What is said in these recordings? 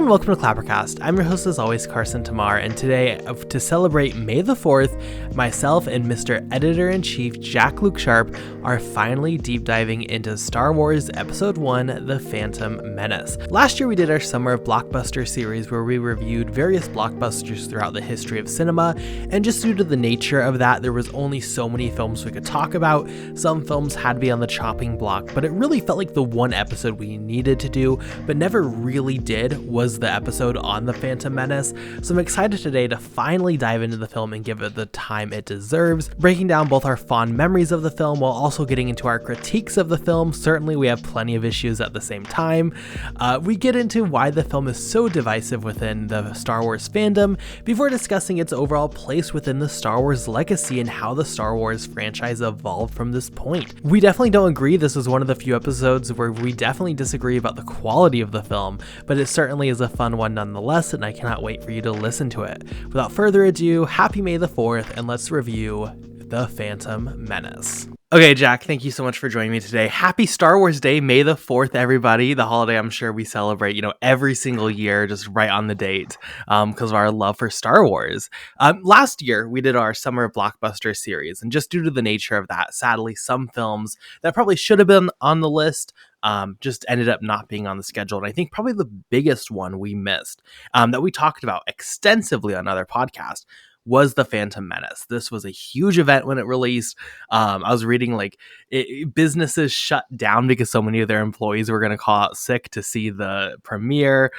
and welcome to ClapperCast. I'm your host as always, Carson Timar, and today, to celebrate May the 4th, myself and Mr. Editor-in-Chief Jak-Luke Sharp are finally deep diving into Star Wars Episode 1, The Phantom Menace. Last year we did our Summer of Blockbuster series where we reviewed various blockbusters throughout the history of cinema, and just due to the nature of that, there was only so many films we could talk about. Some films had to be on the chopping block, but it really felt like the one episode we needed to do, but never really did, was the episode on The Phantom Menace. So I'm excited today to finally dive into the film and give it the time it deserves, breaking down both our fond memories of the film while also getting into our critiques of the film. Certainly we have plenty of issues at the same time. We get into why the film is so divisive within the Star Wars fandom before discussing its overall place within the Star Wars legacy and how the Star Wars franchise evolved from this point. We definitely don't agree. This is one of the few episodes where we definitely disagree about the quality of the film, but it certainly is a fun one nonetheless, and I cannot wait for you to listen to it. Without further ado, happy May the 4th, and let's review The Phantom Menace. Okay, Jack, thank you so much for joining me today. Happy Star Wars Day, May the 4th, everybody. The holiday I'm sure we celebrate, every single year, just right on the date, because of our love for Star Wars. Last year, we did our Summer of Blockbuster series, and just due to the nature of that, sadly, some films that probably should have been on the list just ended up not being on the schedule. And I think probably the biggest one we missed, that we talked about extensively on other podcasts, was The Phantom Menace. This was a huge event when it released. I was reading businesses shut down because so many of their employees were going to call out sick to see the premiere.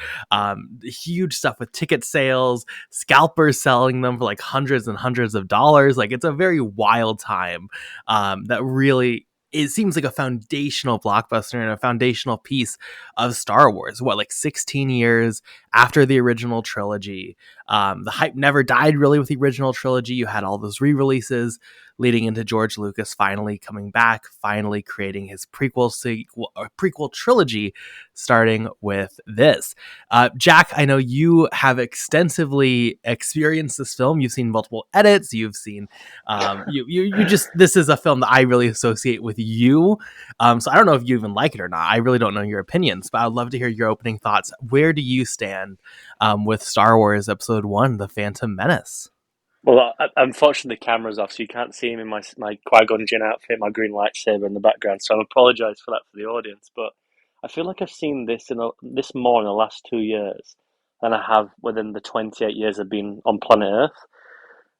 Huge stuff with ticket sales, scalpers selling them for hundreds and hundreds of dollars. It's a very wild time that really, it seems like a foundational blockbuster and a foundational piece of Star Wars. 16 years after the original trilogy. The hype never died really with the original trilogy. You had all those re-releases leading into George Lucas finally coming back, finally creating his prequel trilogy, starting with this. Jack, I know you have extensively experienced this film. You've seen multiple edits. You've seen, this is a film that I really associate with you. So I don't know if you even like it or not. I really don't know your opinions, but I'd love to hear your opening thoughts. Where do you stand with Star Wars Episode 1, The Phantom Menace? Well, unfortunately, the camera's off, so you can't see him in my Qui-Gon Jinn outfit, my green lightsaber in the background. So I apologise for that for the audience. But I feel like I've seen this this more in the last 2 years than I have within the 28 years I've been on planet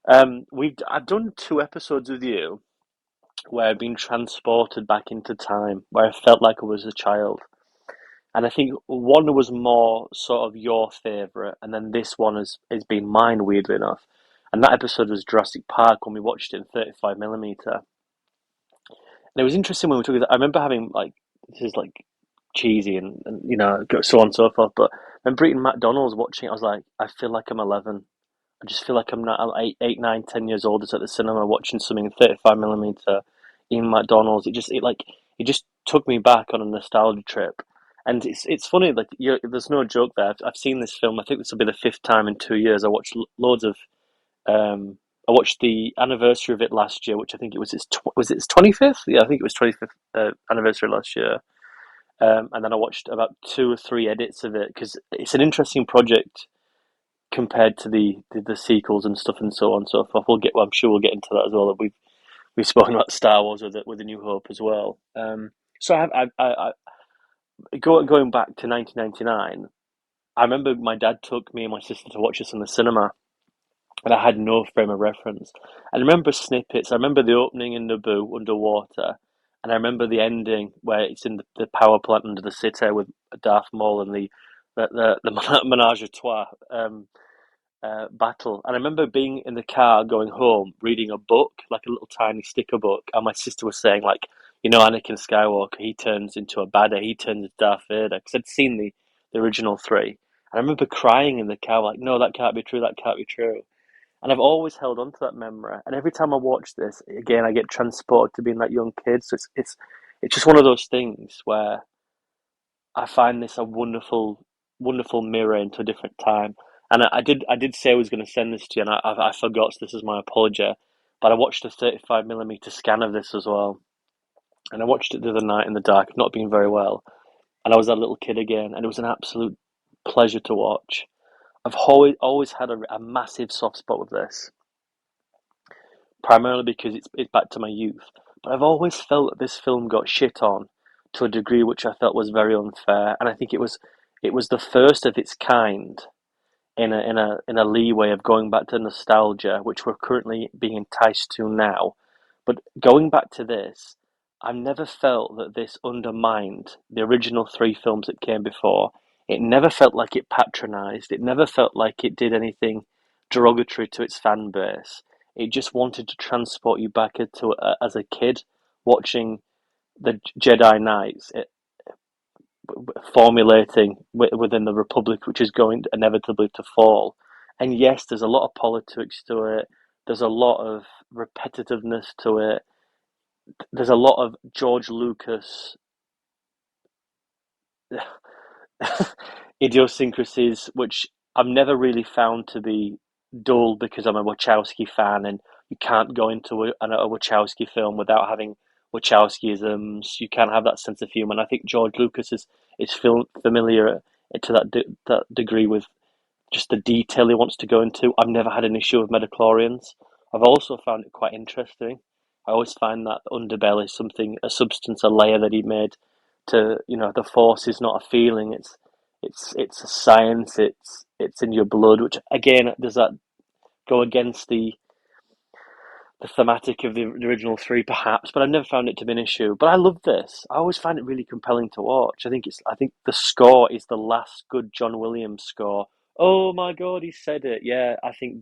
Earth. I've done 2 episodes with you where I've been transported back into time, where I felt like I was a child. And I think one was more sort of your favourite, and then this one has been mine, weirdly enough. And that episode was Jurassic Park when we watched it in 35mm. And it was interesting when we took it. I remember having this is cheesy and so on and so forth. But I remember eating McDonald's watching it. I was like, I feel like I'm 11. I just feel like I'm 8, 9, 10 years old. It's at the cinema watching something in 35mm, eating McDonald's. It just took me back on a nostalgia trip. And it's funny, there's no joke there. I've seen this film. I think this will be the 5th time in 2 years. I watched loads of. I watched the anniversary of it last year, which I think it was its 25th. Yeah, I think it was 25th anniversary last year. And then I watched about 2 or 3 edits of it because it's an interesting project compared to the sequels and stuff and so on and so forth. I'm sure we'll get into that as well. We've spoken about Star Wars with A New Hope as well. So I going back to 1999. I remember my dad took me and my sister to watch this in the cinema. And I had no frame of reference. I remember snippets. I remember the opening in Naboo underwater, and I remember the ending where it's in the power plant under the city with Darth Maul and the menage a trois battle. And I remember being in the car going home, reading a book, like a little tiny sticker book, and my sister was saying Anakin Skywalker, he turns into a baddie, he turns into Darth Vader, because I'd seen the original 3. And I remember crying in the car, no, that can't be true, that can't be true. And I've always held on to that memory. And every time I watch this, again, I get transported to being that young kid. So it's just one of those things where I find this a wonderful, wonderful mirror into a different time. And I did say I was going to send this to you, and I forgot, so this is my apology. But I watched a 35mm scan of this as well. And I watched it the other night in the dark, not being very well. And I was that little kid again, and it was an absolute pleasure to watch. I've always had a massive soft spot with this, primarily because it's back to my youth. But I've always felt that this film got shit on to a degree which I felt was very unfair, and I think it was the first of its kind in a leeway of going back to nostalgia, which we're currently being enticed to now. But going back to this, I've never felt that this undermined the original three films that came before. It never felt like it patronized. It never felt like it did anything derogatory to its fan base. It just wanted to transport you back into as a kid watching the Jedi Knights formulating within the Republic, which is going inevitably to fall. And yes, there's a lot of politics to it. There's a lot of repetitiveness to it. There's a lot of George Lucas idiosyncrasies, which I've never really found to be dull because I'm a Wachowski fan, and you can't go into a Wachowski film without having Wachowskiisms. You can't have that sense of humor. And I think George Lucas is familiar to that degree with just the detail he wants to go into. I've never had an issue with midichlorians. I've also found it quite interesting. I always find that underbelly is a substance, a layer that he made to, the force is not a feeling. It's a science. It's in your blood, which again, does that go against the thematic of the original three, perhaps, but I've never found it to be an issue. But I love this. I always find it really compelling to watch. I think the score is the last good John Williams score. Oh my God, he said it. Yeah, I think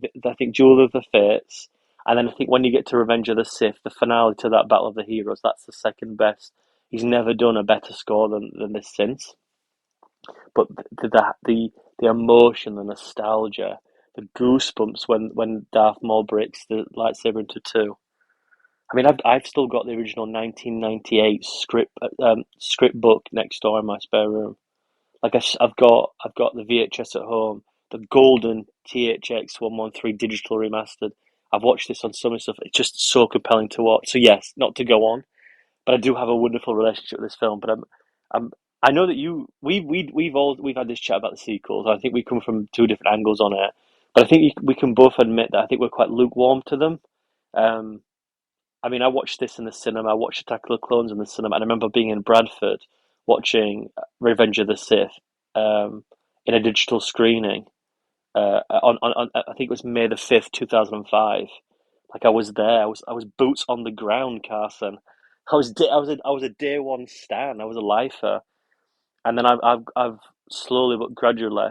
Duel of the Fates, and then I think when you get to Revenge of the Sith, the finale to that Battle of the Heroes, that's the second best. He's never done a better score than this since. But the emotion, the nostalgia, the goosebumps when Darth Maul breaks the lightsaber into two. I mean, I've still got the original 1998 script book next door in my spare room. Like I've got the VHS at home, the golden THX 113 digital remastered. I've watched this on so many stuff. It's just so compelling to watch. So yes, not to go on, but I do have a wonderful relationship with this film. But I'm I know that we've had this chat about the sequels. I think we come from two different angles on it, but I think we can both admit that I think we're quite lukewarm to them. Um, I mean, I watched this in the cinema. I watched Attack of the Clones in the cinema, and I remember being in Bradford watching Revenge of the Sith in a digital screening on I think it was May the 5th, 2005. Like I was there. I was boots on the ground, Carson. I was a day one stan. I was a lifer, and then I've slowly but gradually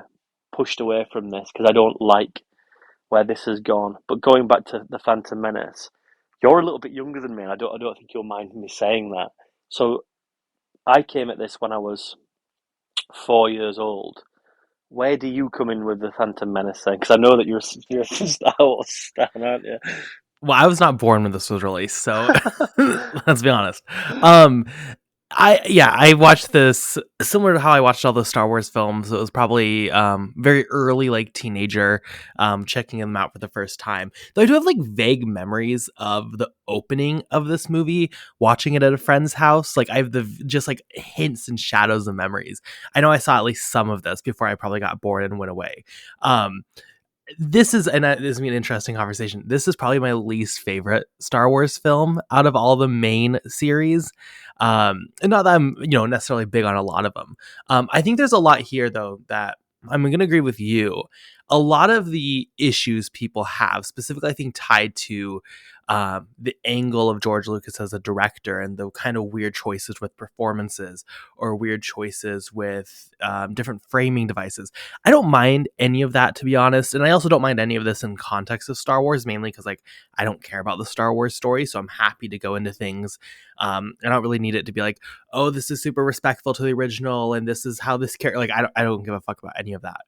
pushed away from this because I don't like where this has gone. But going back to the Phantom Menace, you're a little bit younger than me, and I don't think you'll mind me saying that. So I came at this when I was 4 years old. Where do you come in with the Phantom Menace then? Because I know that you're a Star Wars stan, aren't you? Well, I was not born when this was released, so let's be honest. Um, I watched this similar to how I watched all the Star Wars films. It was probably very early, like teenager, checking them out for the first time. Though I do have like vague memories of the opening of this movie, watching it at a friend's house. Like I have the just like hints and shadows of memories. I know I saw at least some of this before I probably got bored and went away. This is this is gonna be an interesting conversation. This is probably my least favorite Star Wars film out of all the main series. And not that I'm, necessarily big on a lot of them. I think there's a lot here though that I'm going to agree with you. A lot of the issues people have, specifically, I think tied to the angle of George Lucas as a director and the kind of weird choices with performances or weird choices with different framing devices. I don't mind any of that, to be honest. And I also don't mind any of this in context of Star Wars, mainly because I don't care about the Star Wars story. So I'm happy to go into things. I don't really need it to be like, oh, this is super respectful to the original and this is how this character, like, I don't give a fuck about any of that.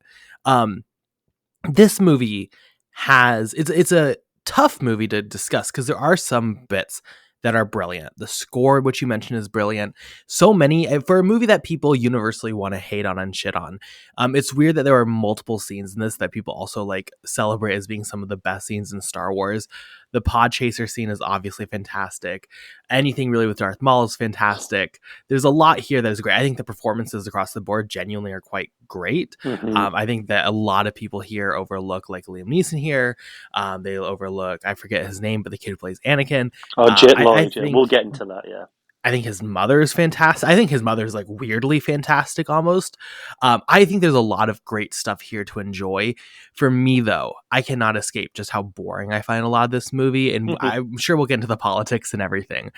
This movie it's a tough movie to discuss because there are some bits that are brilliant. The score, which you mentioned, is brilliant. So many for a movie that people universally want to hate on and shit on. It's weird that there are multiple scenes in this that people also like celebrate as being some of the best scenes in Star Wars. The pod chaser scene is obviously fantastic. Anything really with Darth Maul is fantastic. There's a lot here that is great. I think the performances across the board genuinely are quite great. Hmm. I think that a lot of people here overlook, like Liam Neeson here. They overlook, I forget his name, but the kid who plays Anakin. Oh, Jet I Lloyd. Yeah, we'll think get into that. Yeah. I think his mother is fantastic. I think his mother is like weirdly fantastic almost. I think there's a lot of great stuff here to enjoy. For me, though, I cannot escape just how boring I find a lot of this movie. And I'm sure we'll get into the politics and everything.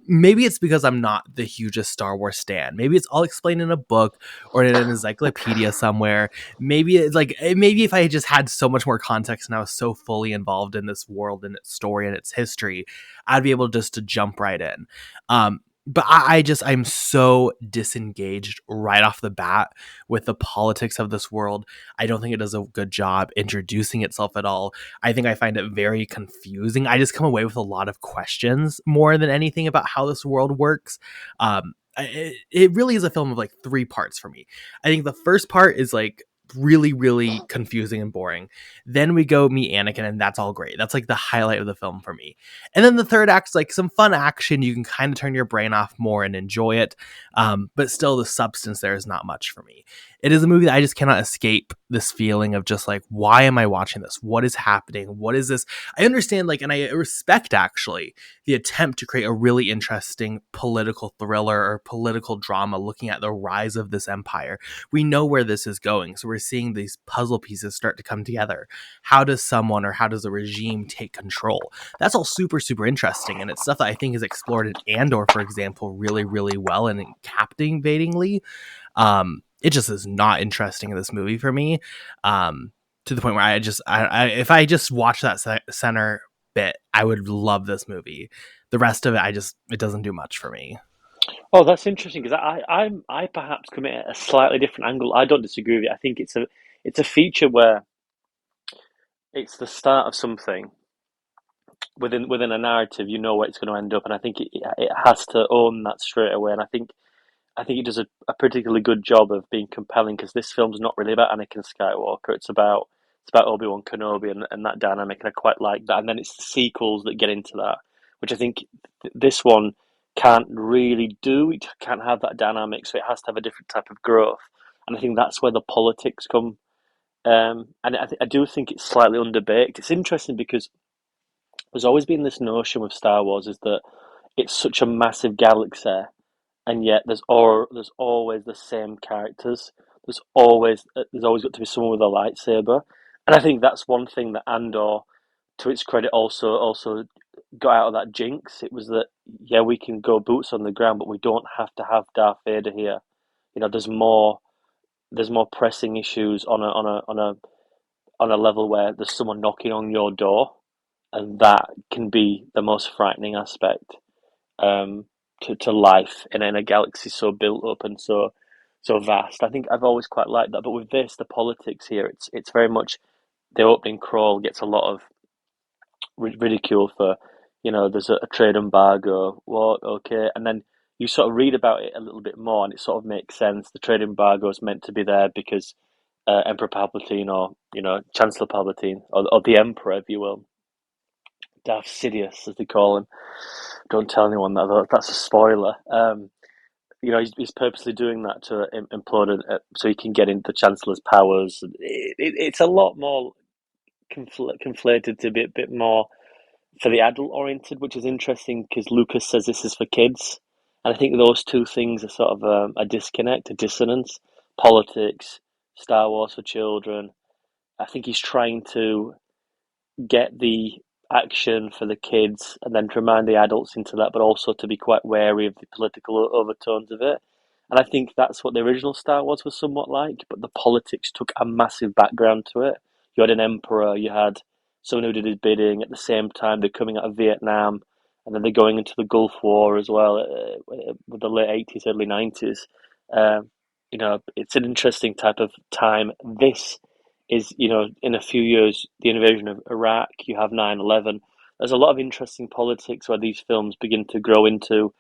Maybe it's because I'm not the hugest Star Wars stan. Maybe it's all explained in a book or in an encyclopedia somewhere. Maybe it's like, maybe if I just had so much more context and I was so fully involved in this world and its story and its history, I'd be able just to jump right in. But I'm so disengaged right off the bat with the politics of this world. I don't think it does a good job introducing itself at all. I think I find it very confusing. I just come away with a lot of questions more than anything about how this world works. It really is a film of like three parts for me. I think the first part is like really, really confusing and boring. Then we go meet Anakin, and that's all great. That's like the highlight of the film for me. And then the third act's like some fun action. You can kind of turn your brain off more and enjoy it. But still, the substance there is not much for me. It is a movie that I just cannot escape this feeling of just like, why am I watching this? What is happening? What is this? I understand, like, and I respect actually the attempt to create a really interesting political thriller or political drama looking at the rise of this empire. We know where this is going. So we're seeing these puzzle pieces start to come together. How does someone or how does a regime take control? That's all super, super interesting. And it's stuff that I think is explored in Andor, for example, really, really well and captivatingly. It just is not interesting in this movie for me. To the point where if I just watch that center bit, I would love this movie. The rest of it, it doesn't do much for me. Oh, that's interesting because I perhaps come at a slightly different angle. I don't disagree with you. I think it's a feature where it's the start of something within a narrative. You know where it's going to end up, and I think it has to own that straight away. And I think it does a particularly good job of being compelling because this film's not really about Anakin Skywalker. It's about Obi-Wan Kenobi and that dynamic, and I quite like that. And then it's the sequels that get into that, which I think this one can't really do. It can't have that dynamic, so it has to have a different type of growth. And I think that's where the politics come. And I do think it's slightly underbaked. It's interesting because there's always been this notion with Star Wars is that it's such a massive galaxy and yet there's always the same characters. There's always got to be someone with a lightsaber, and I think that's one thing that Andor, to its credit, also got out of that jinx. It was that yeah, we can go boots on the ground, but we don't have to have Darth Vader here. There's more pressing issues on a level where there's someone knocking on your door, and that can be the most frightening aspect um, to life in a galaxy so built up and so vast. I think I've always quite liked that, but with this, the politics here, it's very much the opening crawl gets a lot of ridicule for, there's a trade embargo. What? Okay, and then you sort of read about it a little bit more, and it sort of makes sense. The trade embargo is meant to be there because Emperor Palpatine, or Chancellor Palpatine, or the Emperor, if you will, Darth Sidious, as they call him. Don't tell anyone that, though. That's a spoiler. He's purposely doing that to implode it so he can get into the Chancellor's powers. It's a lot more conflated to be a bit more for the adult oriented, which is interesting because Lucas says this is for kids. And I think those two things are sort of a disconnect, a dissonance. Politics, Star Wars for children. I think he's trying to get the action for the kids and then to remind the adults into that, but also to be quite wary of the political overtones of it. And I think that's what the original Star Wars was somewhat like, but the politics took a massive background to it. You had an emperor, you had someone who did his bidding. At the same time, they're coming out of Vietnam, and then they're going into the Gulf War as well, with the late 80s, early 90s. It's an interesting type of time. This is, in a few years, the invasion of Iraq, you have 9/11. There's a lot of interesting politics where these films begin to grow into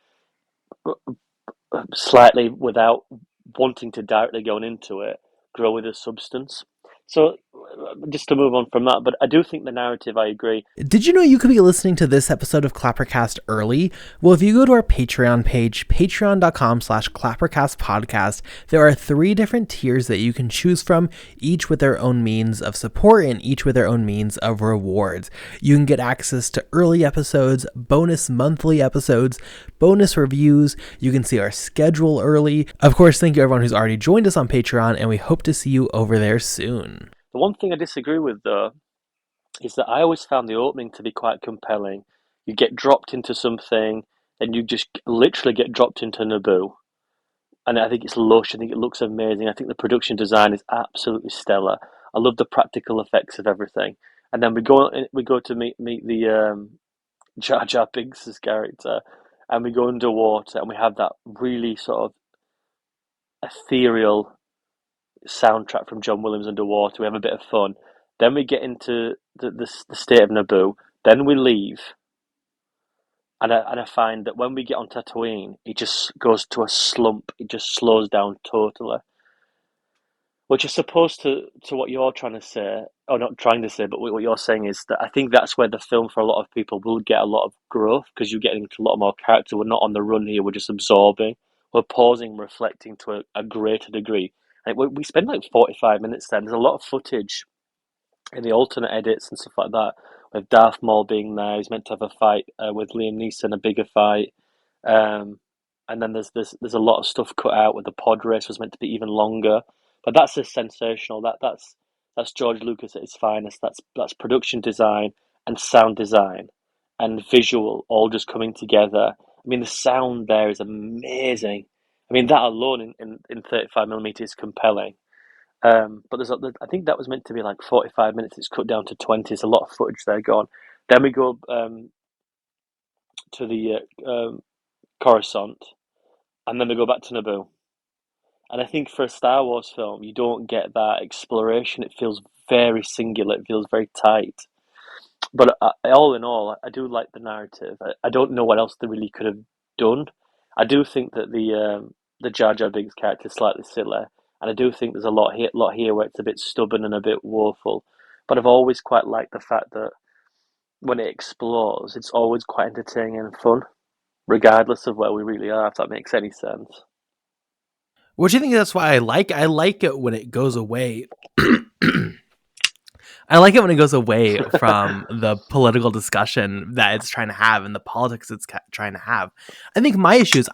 slightly without wanting to directly go into it, grow with a substance. So, just to move on from that, but I do think the narrative, I agree. Did you know you could be listening to this episode of ClapperCast early? Well, if you go to our Patreon page, patreon.com/ClapperCast podcast, there are 3 different tiers that you can choose from, each with their own means of support and each with their own means of rewards. You can get access to early episodes, bonus monthly episodes, bonus reviews. You can see our schedule early. Of course, thank you everyone who's already joined us on Patreon, and we hope to see you over there soon. The one thing I disagree with, though, is that I always found the opening to be quite compelling. You get dropped into something, and you just literally get dropped into Naboo. And I think it's lush. I think it looks amazing. I think the production design is absolutely stellar. I love the practical effects of everything. And then we go to meet the Jar Jar Binks' character, and we go underwater, and we have that really sort of ethereal soundtrack from John Williams underwater. We have a bit of fun. Then we get into the state of Naboo. Then we leave, and I find that when we get on Tatooine, it just goes to a slump. It just slows down totally. Which is supposed to what you're trying to say, or not trying to say, but what you're saying is that I think that's where the film for a lot of people will get a lot of growth because you're getting into a lot more character. We're not on the run here, we're just absorbing. We're pausing, reflecting to a greater degree. And we spend like 45 minutes there. There's a lot of footage in the alternate edits and stuff like that, with Darth Maul being there. He's meant to have a fight with Liam Neeson, a bigger fight. Um, and then there's a lot of stuff cut out with the pod race was meant to be even longer. But that's just sensational. That's George Lucas at his finest. That's production design and sound design and visual all just coming together. I mean, the sound there is amazing. I mean, that alone in 35mm is compelling. But I think that was meant to be like 45 minutes. It's cut down to 20. There's a lot of footage there gone. Then we go to the Coruscant, and then we go back to Naboo. And I think for a Star Wars film, you don't get that exploration. It feels very singular. It feels very tight. But all in all, I do like the narrative. I don't know what else they really could have done. I do think that the Jar Jar Binks character is slightly silly, and I do think there's a lot here where it's a bit stubborn and a bit woeful. But I've always quite liked the fact that when it explores, it's always quite entertaining and fun, regardless of where we really are. If that makes any sense. Which I think that's why I like it when it goes away. I like it when it goes away from the political discussion that it's trying to have and the politics it's trying to have. I think my issue is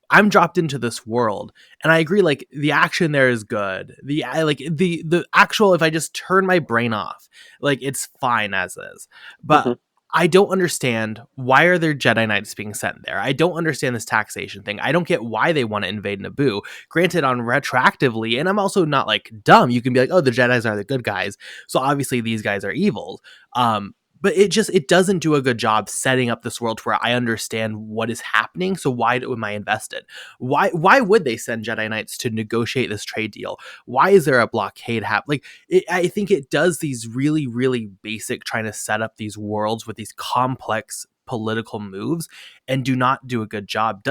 I'm dropped into this world, and I agree. Like the action there is good. The actual, if I just turn my brain off, like it's fine as is. But I don't understand, why are there Jedi Knights being sent there? I don't understand this taxation thing. I don't get why they want to invade Naboo. Granted, on retroactively, and I'm also not like dumb. You can be like, oh, the Jedis are the good guys, so obviously these guys are evil. But it doesn't do a good job setting up this world where I understand what is happening. So why am I invested? Why would they send Jedi Knights to negotiate this trade deal? Why is there a blockade happening? I think it does these really, really basic, trying to set up these worlds with these complex political moves, and does not do a good job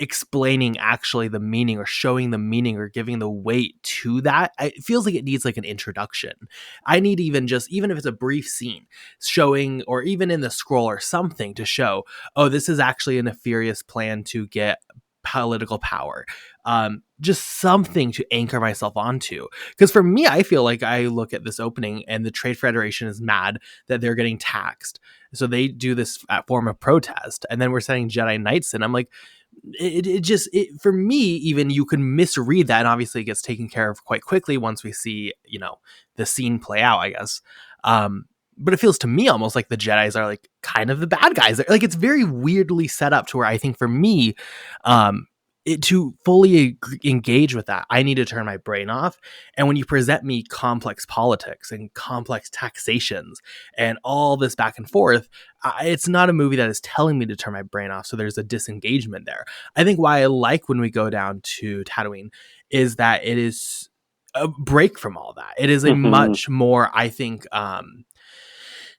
explaining actually the meaning, or showing the meaning, or giving the weight to that. It feels like it needs like an introduction. I need even if it's a brief scene showing, or even in the scroll or something to show, oh, this is actually a nefarious plan to get political power. Just something to anchor myself onto. Because for me, I feel like I look at this opening and the Trade Federation is mad that they're getting taxed. So they do this form of protest, and then we're sending Jedi Knights in. I'm like, for me, even you can misread that, and obviously it gets taken care of quite quickly once we see, the scene play out, I guess. But it feels to me almost like the Jedis are like kind of the bad guys. Like it's very weirdly set up to where I think for me, to fully engage with that, I need to turn my brain off. And when you present me complex politics and complex taxations and all this back and forth, it's not a movie that is telling me to turn my brain off. So there's a disengagement there. I think why I like when we go down to Tatooine is that it is a break from all that. It is a much more, I think,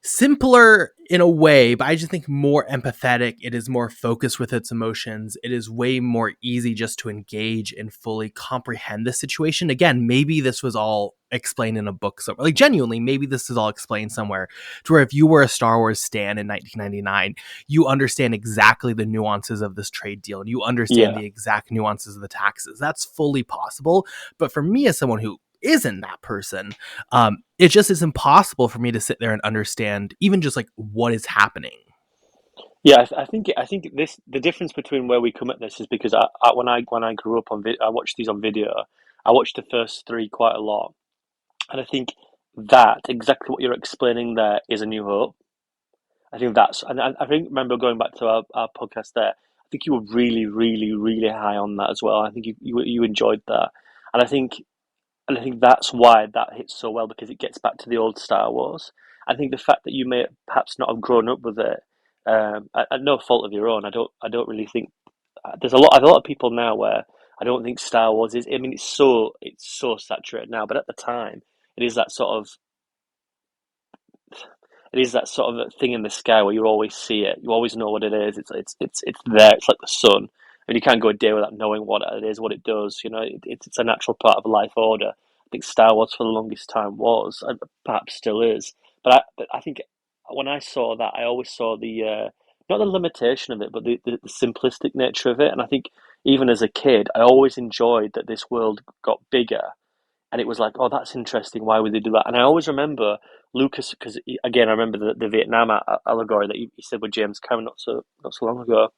simpler in a way, but I just think more empathetic. It is more focused with its emotions. It is way more easy just to engage and fully comprehend the situation. Again, maybe this was all explained in a book somewhere. Like genuinely, maybe this is all explained somewhere to where if you were a Star Wars stan in 1999, you understand exactly the nuances of this trade deal and you understand Yeah. the exact nuances of the taxes. That's fully possible. But for me, as someone who isn't that person, it just is impossible for me to sit there and understand even just like what is happening. Yeah, I think this the difference between where we come at this is because when I grew up on I watched these on video. I watched the first three quite a lot, and I think that exactly what you're explaining there is A New Hope. I think that's and I think remember going back to our podcast there. I think you were really, really, really high on that as well. I think you enjoyed that, and I think that's why that hits so well because it gets back to the old Star Wars. I think the fact that you may perhaps not have grown up with it, at no fault of your own. I don't really think there's a lot of people now where I don't think Star Wars is. I mean, it's so saturated now, but at the time, it is that sort of it is that sort of thing in the sky where you always see it. You always know what it is. It's there. It's like the sun. I mean, you can't go a day without knowing what it is, what it does. You know, it's a natural part of life order. I think Star Wars for the longest time was, and perhaps still is. But I think when I saw that, I always saw the not the limitation of it, but the simplistic nature of it. And I think even as a kid, I always enjoyed that this world got bigger and it was like, oh, that's interesting. Why would they do that? And I always remember Lucas because again, I remember the Vietnam allegory that he said with James Cameron not so long ago.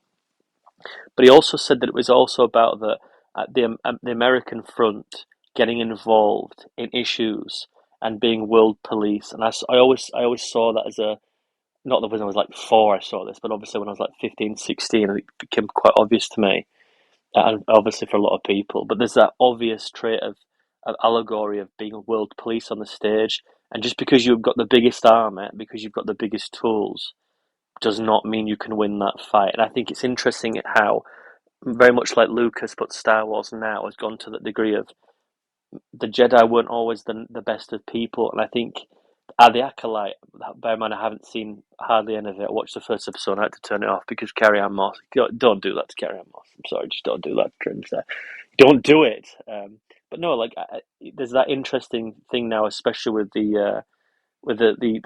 But he also said that it was also about the American front getting involved in issues and being world police. And I always saw that as a not that when I was like four I saw this, but obviously when I was like 15, 16, it became quite obvious to me and obviously for a lot of people. But there's that obvious trait of allegory of being a world police on the stage, and just because you've got the biggest army, because you've got the biggest tools, does not mean you can win that fight. And I think it's interesting how very much like Lucas, but Star Wars now has gone to the degree of the Jedi weren't always the best of people, and I think. The Acolyte, bear in mind, I haven't seen hardly any of it. I watched the first episode, I had to turn it off because Carrie Ann Moss. Don't do that to Carrie Ann Moss. I'm sorry, just don't do that to her. Don't do it. But no, like there's that interesting thing now, especially with the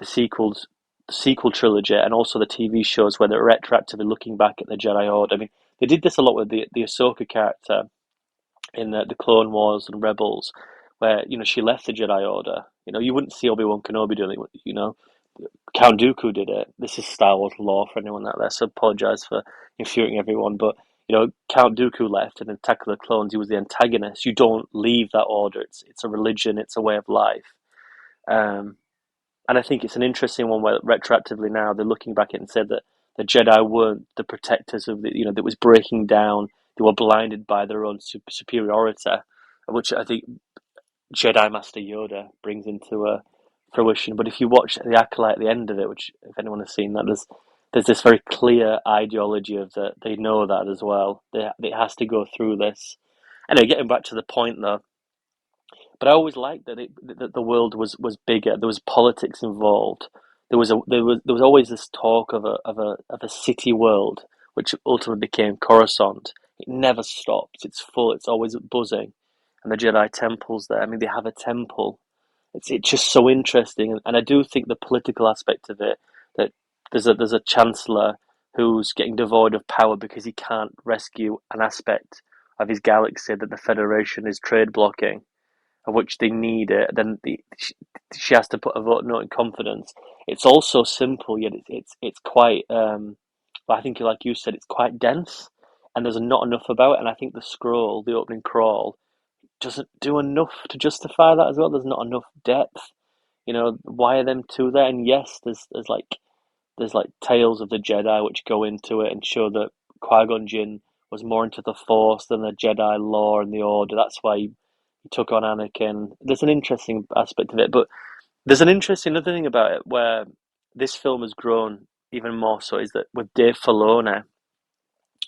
sequels, the sequel trilogy, and also the TV shows where they're retroactively looking back at the Jedi Order. I mean, they did this a lot with the Ahsoka character in the Clone Wars and Rebels, where she left the Jedi Order. You wouldn't see Obi-Wan Kenobi doing it. Count Dooku did it. This is Star Wars lore for anyone out there, so apologize for infuriating everyone. But Count Dooku left, and in Attack of the Clones, he was the antagonist. You don't leave that order. It's a religion. It's a way of life. Um, and I think it's an interesting one where retroactively now they're looking back at it and said that the Jedi weren't the protectors of that was breaking down. They were blinded by their own superiority, which I think Jedi Master Yoda brings into fruition. But if you watch the Acolyte at the end of it, which if anyone has seen that, there's this very clear ideology of that they know that as well. It has to go through this. Anyway, getting back to the point though, but I always liked that the world was bigger. There was politics involved. There was always this talk of a city world, which ultimately became Coruscant. It never stops. It's full. It's always buzzing, and the Jedi temples there. I mean, they have a temple. It's just so interesting, and I do think the political aspect of it that there's a chancellor who's getting devoid of power because he can't rescue an aspect of his galaxy that the Federation is trade blocking of which they need it, then she has to put a vote note in confidence. It's all so simple, yet it's quite. I think, like you said, it's quite dense, and there's not enough about it. And I think the scroll, the opening crawl, doesn't do enough to justify that as well. There's not enough depth. Why are them two there? And yes, there's like tales of the Jedi which go into it and show that Qui-Gon Jinn was more into the Force than the Jedi lore and the Order. That's why he took on Anakin. There's an interesting aspect of it, but there's an interesting other thing about it where this film has grown even more so is that with Dave Filoni,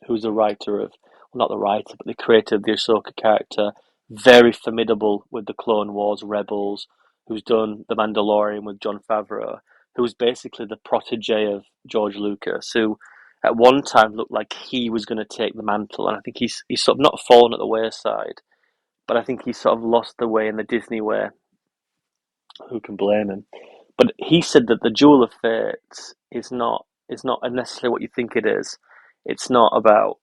who's the writer of, well, not the writer, but the creator of the Ahsoka character, very formidable with the Clone Wars, Rebels, who's done The Mandalorian with Jon Favreau, who's basically the protege of George Lucas, who at one time looked like he was going to take the mantle, and I think he's sort of not fallen at the wayside, but I think he's sort of lost the way in the Disney way. Who can blame him? But he said that the Duel of Fates is not necessarily what you think it is. It's not about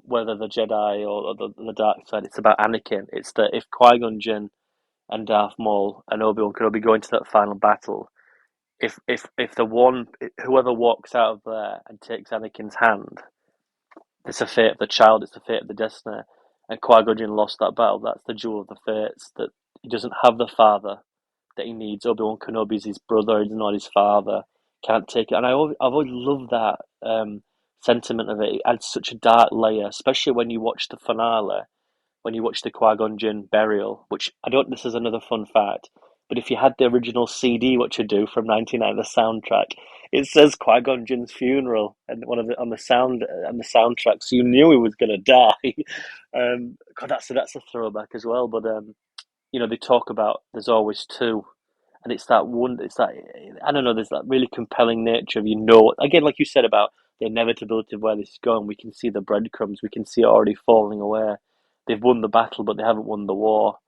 whether the Jedi or the dark side. It's about Anakin. It's that if Qui-Gon Jinn and Darth Maul and Obi-Wan Kenobi go into that final battle, if the one whoever walks out of there and takes Anakin's hand, it's the fate of the child. It's the fate of the destiny. And Qui-Gon Jinn lost that battle. That's the Duel of the Fates. That he doesn't have the father that he needs. Obi-Wan Kenobi's his brother. He's not his father. Can't take it. And I've always loved that sentiment of it. It adds such a dark layer, especially when you watch the finale, when you watch the Qui-Gon Jinn burial, which I don't. This is another fun fact. But if you had the original CD, what you do from '99, the soundtrack, it says Qui-Gon Jinn's funeral, and one of the on the sound and the soundtrack, so you knew he was going to die. God, that's a throwback as well. But they talk about there's always two, and it's that one. It's that I don't know. There's that really compelling nature of again, like you said about the inevitability of where this is going. We can see the breadcrumbs. We can see it already falling away. They've won the battle, but they haven't won the war.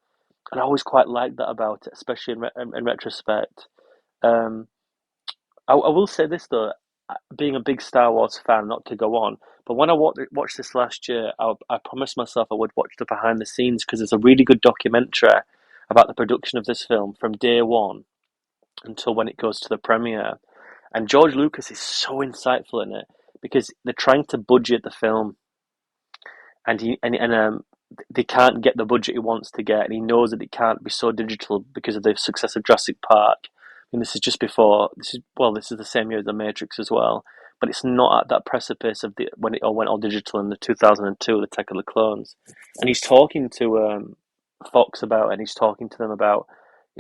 And I always quite like that about it, especially in retrospect. Um, I will say this though, being a big Star Wars fan, not to go on, but when I watched this last year, I promised myself I would watch the behind the scenes because there's a really good documentary about the production of this film from day one until when it goes to the premiere. And George Lucas is so insightful in it because they're trying to budget the film, and they can't get the budget he wants to get, and he knows that it can't be so digital because of the success of Jurassic Park. I mean, this is just before. This is the same year as The Matrix as well, but it's not at that precipice of when it all went all digital in the 2002, the Attack of the Clones. And he's talking to Fox about it, and he's talking to them about,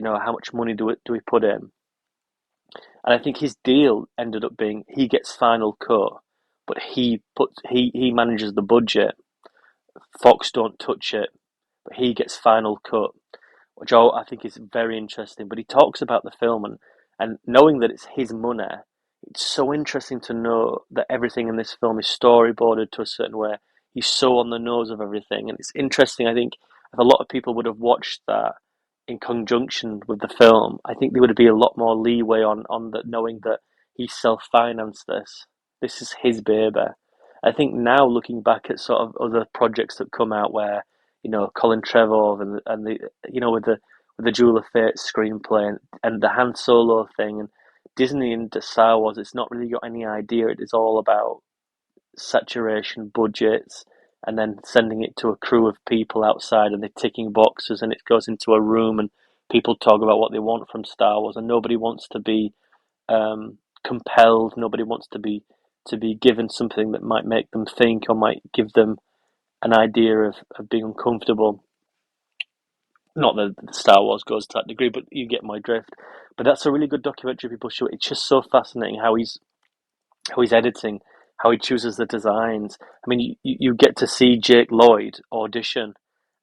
how much money do we put in. And I think his deal ended up being he gets final cut, but he manages the budget. Fox don't touch it, but he gets final cut, which I think is very interesting. But he talks about the film and knowing that it's his money, it's so interesting to know that everything in this film is storyboarded to a certain way. He's so on the nose of everything, and it's interesting. I think if a lot of people would have watched that in conjunction with the film, I think there would be a lot more leeway on that, knowing that he self-financed this. This is his baby. I think now looking back at sort of other projects that come out where Colin Trevorrow and the with the Duel of Fate screenplay and the Han Solo thing, and Disney and Star Wars, it's not really got any idea. It is all about saturation, budgets, and then sending it to a crew of people outside, and they're ticking boxes, and it goes into a room, and people talk about what they want from Star Wars, and nobody wants to be compelled. Nobody wants to be given something that might make them think or might give them an idea of being uncomfortable. Not that Star Wars goes to that degree, but you get my drift. But that's a really good documentary people show. It's just so fascinating how he's editing, how he chooses the designs. I mean, you get to see Jake Lloyd audition,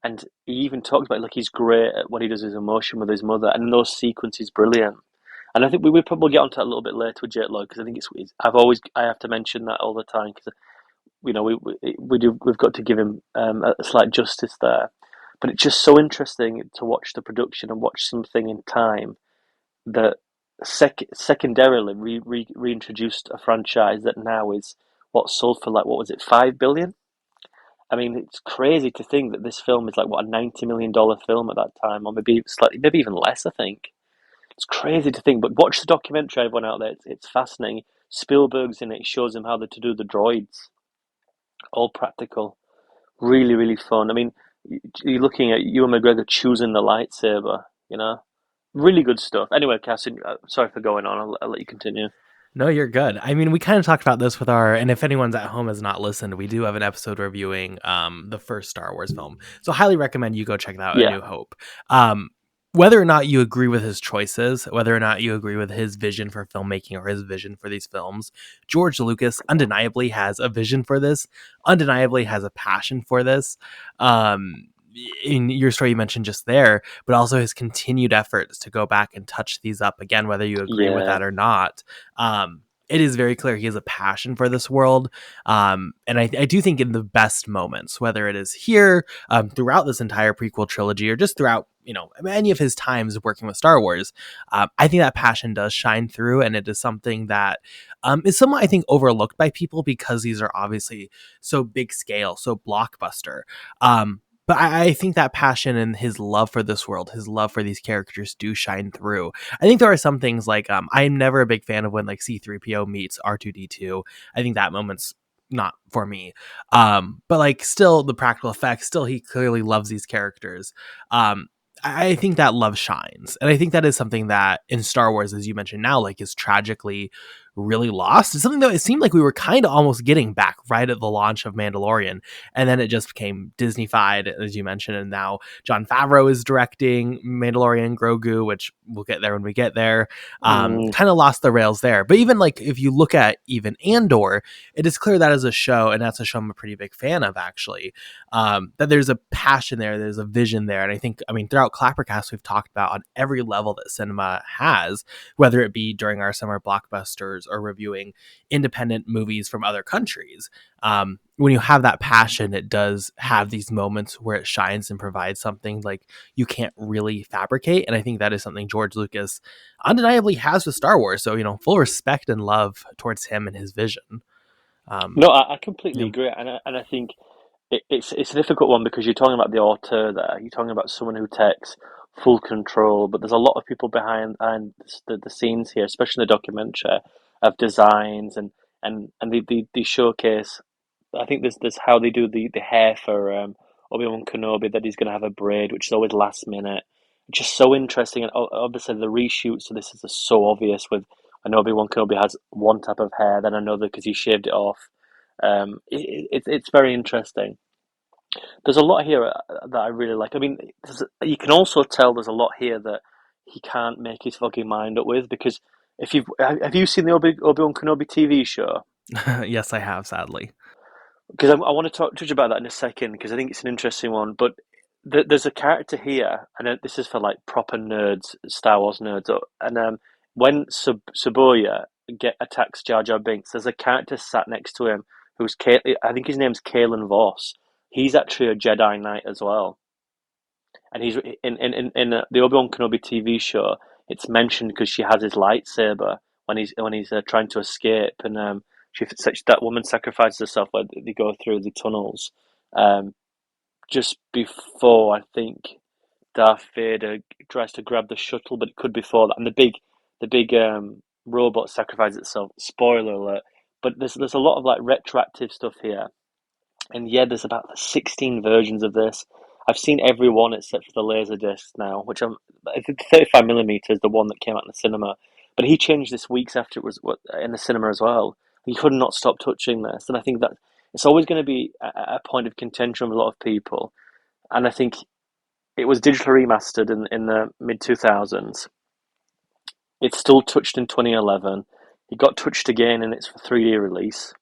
and he even talks about like he's great at what he does his emotion with his mother, and those sequences brilliant. And I think we will probably get onto that a little bit later with Jake Lloyd because I think I have to mention that all the time because we've got to give him a slight justice there. But it's just so interesting to watch the production and watch something in time that secondarily reintroduced a franchise that now is what sold for like what was it, $5 billion? I mean, it's crazy to think that this film is like what, a $90 million film at that time, or maybe even less. I think it's crazy to think. But watch the documentary, everyone out there. It's fascinating. Spielberg's in it. It shows him how to do the droids, all practical. Really, really fun. I mean, you're looking at Ewan McGregor choosing the lightsaber. Really good stuff. Anyway, Cassie, sorry for going on. I'll let you continue. No, you're good. I mean, we kind of talked about this and if anyone's at home has not listened, we do have an episode reviewing the first Star Wars film. So highly recommend you go check that out, A New Hope. Whether or not you agree with his choices, whether or not you agree with his vision for filmmaking or his vision for these films, George Lucas undeniably has a vision for this, undeniably has a passion for this. in your story you mentioned just there, but also his continued efforts to go back and touch these up again, whether you agree with Yeah. that or not. It is very clear he has a passion for this world. And I do think in the best moments, whether it is here, throughout this entire prequel trilogy, or just throughout, any of his times working with Star Wars, I think that passion does shine through. And it is something that is somewhat, I think, overlooked by people because these are obviously so big scale, so blockbuster. But I think that passion and his love for this world, his love for these characters do shine through. I think there are some things like I'm never a big fan of when like C-3PO meets R2-D2. I think that moment's not for me. But like still the practical effects, still he clearly loves these characters. I think that love shines. And I think that is something that in Star Wars, as you mentioned now, like is tragically really lost. It's something that it seemed like we were kind of almost getting back right at the launch of Mandalorian. And then it just became Disney-fied, as you mentioned. And now Jon Favreau is directing Mandalorian Grogu, which we'll get there when we get there. Mm. Kind of lost the rails there. But even like if you look at even Andor, it is clear that as a show, and that's a show I'm a pretty big fan of actually, that there's a passion there, there's a vision there. And I think, throughout ClapperCast, we've talked about on every level that cinema has, whether it be during our summer blockbusters or reviewing independent movies from other countries. When you have that passion, it does have these moments where it shines and provides something like you can't really fabricate. And I think that is something George Lucas undeniably has with Star Wars. So, full respect and love towards him and his vision. No, I completely Yeah. agree, and I think it's a difficult one because you're talking about the auteur there. You're talking about someone who takes full control, but there's a lot of people behind the scenes here, especially in the documentary, of designs and they showcase. I think there's how they do the hair for Obi-Wan Kenobi, that he's going to have a braid, which is always last minute. Just so interesting, and obviously the reshoot. So this is just so obvious with. I know Obi-Wan Kenobi has one type of hair, then another because he shaved it off. It's very interesting. There's a lot here that I really like. I mean, you can also tell there's a lot here that he can't make his fucking mind up with because if you've have you seen the Obi-Wan Kenobi TV show? Yes, I have, sadly. Because I want to touch about that in a second because I think it's an interesting one. But there's a character here, and this is for like proper nerds, Star Wars nerds. And when Saboya attacks Jar Jar Binks, there's a character sat next to him who's I think his name's Kalen Voss. He's actually a Jedi Knight as well, and he's in the Obi-Wan Kenobi TV show. It's mentioned because she has his lightsaber when he's trying to escape, and that woman sacrifices herself when they go through the tunnels. Um, just before I think Darth Vader tries to grab the shuttle, but it could be before that, and the big robot sacrifices itself. Spoiler alert! But there's a lot of like retroactive stuff here. And yeah, there's about 16 versions of this. I've seen every one except for the laser disc now, I think 35 millimeter is the one that came out in the cinema. But he changed this weeks after it was in the cinema as well. He could not stop touching this, and I think that it's always going to be a point of contention with a lot of people. And I think it was digitally remastered in the mid 2000s. It's still touched in 2011. It got touched again in its 3D release.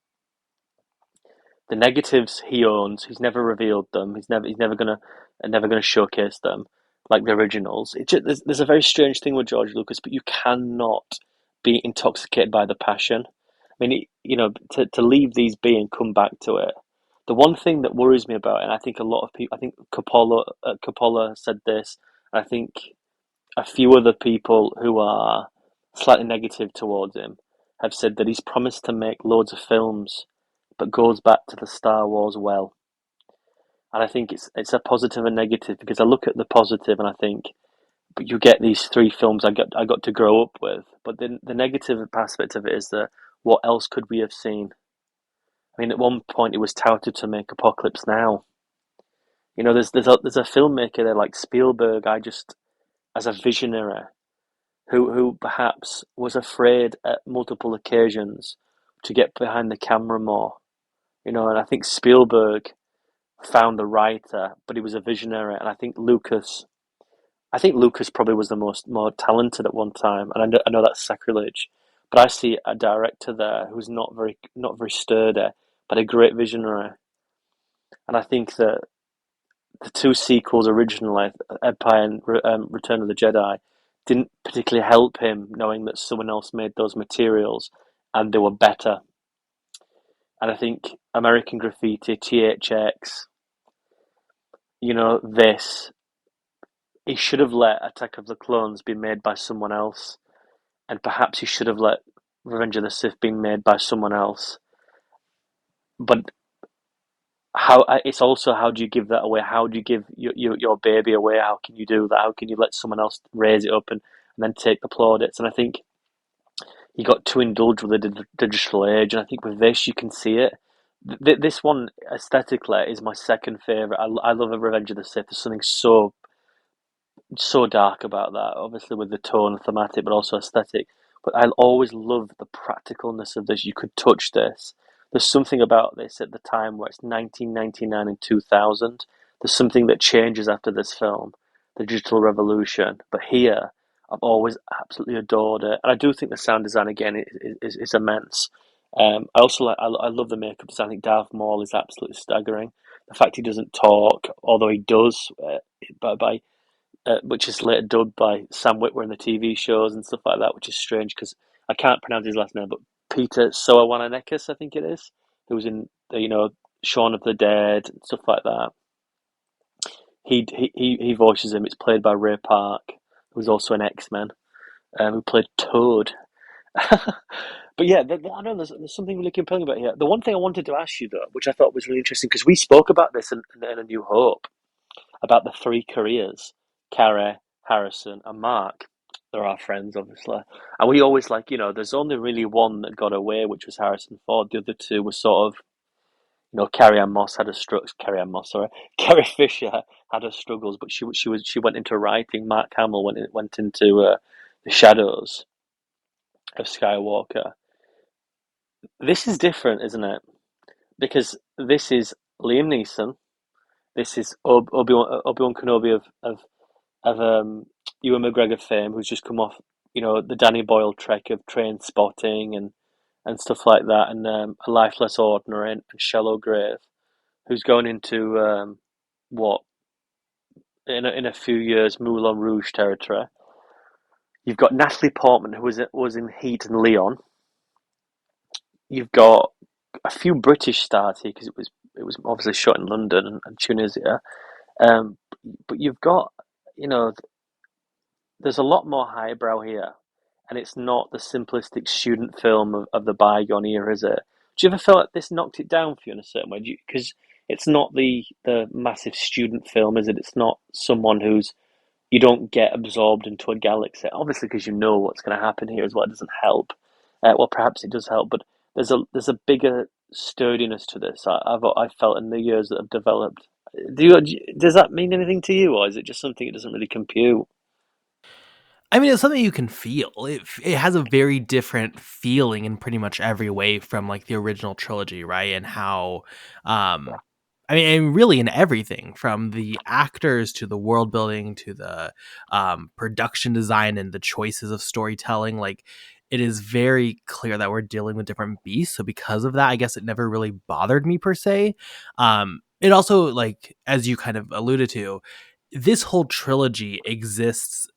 The negatives he owns. He's never revealed them. He's never gonna showcase them like the originals. There's a very strange thing with George Lucas, but you cannot be intoxicated by the passion. I mean, to leave these be and come back to it. The one thing that worries me about it, and I think a lot of people, I think Coppola said this, and I think a few other people who are slightly negative towards him have said that he's promised to make loads of films, but goes back to the Star Wars well. And I think it's a positive and negative because I look at the positive and I think, but you get these three films I got to grow up with. But then the negative aspect of it is that what else could we have seen? I mean, at one point it was touted to make Apocalypse Now. There's a filmmaker there like Spielberg. As a visionary who perhaps was afraid at multiple occasions to get behind the camera more. And I think Spielberg found the writer, but he was a visionary, and I think Lucas probably was the more talented at one time, and I know that's sacrilege, but I see a director there who's not very sturdy, but a great visionary, and I think that the two sequels originally, Empire and Return of the Jedi, didn't particularly help him knowing that someone else made those materials and they were better. And I think American Graffiti, THX, this, he should have let Attack of the Clones be made by someone else, and perhaps he should have let Revenge of the Sith be made by someone else. But it's also, how do you give that away? How do you give your baby away? How can you do that? How can you let someone else raise it up and then take the plaudits? And I think he got too indulged with the digital age, and I think with this you can see it. This one aesthetically is my second favorite. I love a Revenge of the Sith. There's something so dark about that, obviously with the tone, thematic, but also aesthetic. But I always love the practicalness of this. You could touch this. There's something about this at the time where it's 1999 and 2000. There's something that changes after this film, the digital revolution. But here, I've always absolutely adored it, and I do think the sound design again is immense. I also I love the makeup design. I think Darth Maul is absolutely staggering. The fact he doesn't talk, although he does, by which is later dubbed by Sam Witwer in the TV shows and stuff like that, which is strange because I can't pronounce his last name, but Peter Soawananekis, I think it is, who was in Shaun of the Dead and stuff like that. He voices him. It's played by Ray Park, who's also an X-Men, who played Toad. But yeah, I know there's something really compelling about here. The one thing I wanted to ask you though, which I thought was really interesting, because we spoke about this in A New Hope, about the three careers, Carrie, Harrison, and Mark. They're our friends, obviously. And we always there's only really one that got away, which was Harrison Ford. The other two were sort of, Carrie Ann Moss had a struggle. Carrie Ann Moss, sorry. Carrie Fisher had her struggles, but she went into writing. Mark Hamill went into the shadows of Skywalker. This is different, isn't it? Because this is Liam Neeson. This is Obi-Wan Kenobi of Ewan McGregor fame, who's just come off, the Danny Boyle trek of Train Spotting and stuff like that, and A Life Less Ordinary and Shallow Grave, who's going into what in a few years Moulin Rouge territory. You've got Natalie Portman, who was in Heat and Leon. You've got a few British stars here because it was obviously shot in London and Tunisia. Um, but you've got, you know, there's a lot more highbrow here, and it's not the simplistic student film of the bygone era, is it? Do you ever feel like this knocked it down for you in a certain way? Because it's not the massive student film, is it? It's not someone who's you don't get absorbed into a galaxy. Obviously, because you know what's going to happen here as well. It doesn't help. Well, perhaps it does help, but there's a bigger sturdiness to this. I've felt in the years that have developed. Does that mean anything to you, or is it just something that doesn't really compute? I mean, it's something you can feel. It has a very different feeling in pretty much every way from like the original trilogy, right? And how, I mean, and really in everything from the actors to the world building to the production design and the choices of storytelling. Like, it is very clear that we're dealing with different beasts. So because of that, I guess it never really bothered me per se. It also, like as you kind of alluded to, this whole trilogy exists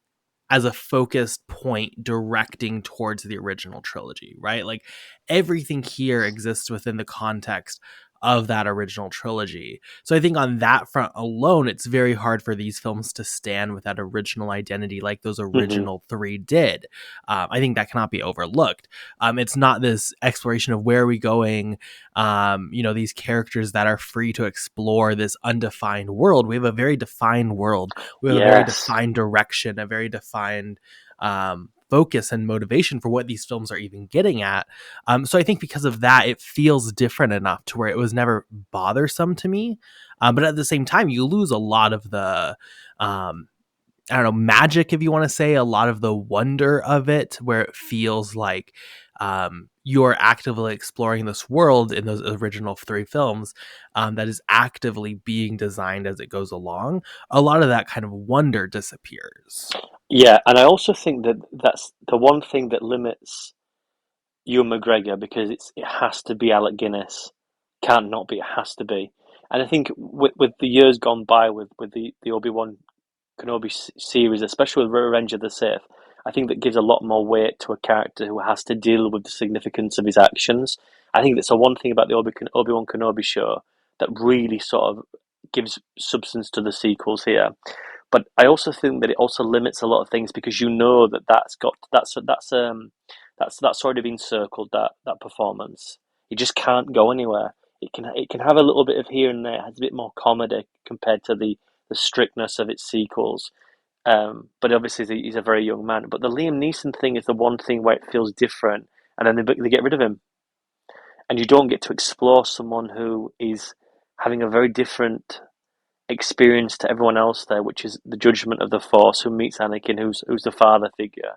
as a focused point directing towards the original trilogy, right? Like everything here exists within the context of that original trilogy. So I think on that front alone, it's very hard for these films to stand with that original identity like those Hmm. original three did. I think that cannot be overlooked. It's not this exploration of where are we going, these characters that are free to explore this undefined world. We have a very defined world. We have a very Yes. defined direction, a very defined focus and motivation for what these films are even getting at. So I think because of that, it feels different enough to where it was never bothersome to me. But at the same time, you lose a lot of the, I don't know, magic, if you want to say, a lot of the wonder of it, where it feels like you're actively exploring this world in those original three films that is actively being designed as it goes along. A lot of that kind of wonder disappears. Yeah, and I also think that that's the one thing that limits Ewan McGregor, because it has to be Alec Guinness. Can't not be. It has to be. And I think with the years gone by with the Obi-Wan Kenobi series, especially with Revenge of the Sith, I think that gives a lot more weight to a character who has to deal with the significance of his actions. I think that's the one thing about the Obi-Wan Kenobi show that really sort of gives substance to the sequels here. But I also think that it also limits a lot of things because you know that that's already been circled, that performance. It just can't go anywhere. It can have a little bit of here and there. It has a bit more comedy compared to the strictness of its sequels. But obviously he's a very young man. But the Liam Neeson thing is the one thing where it feels different, and then they get rid of him, and you don't get to explore someone who is having a very different experience to everyone else there, which is the judgment of the Force, who meets Anakin, who's the father figure.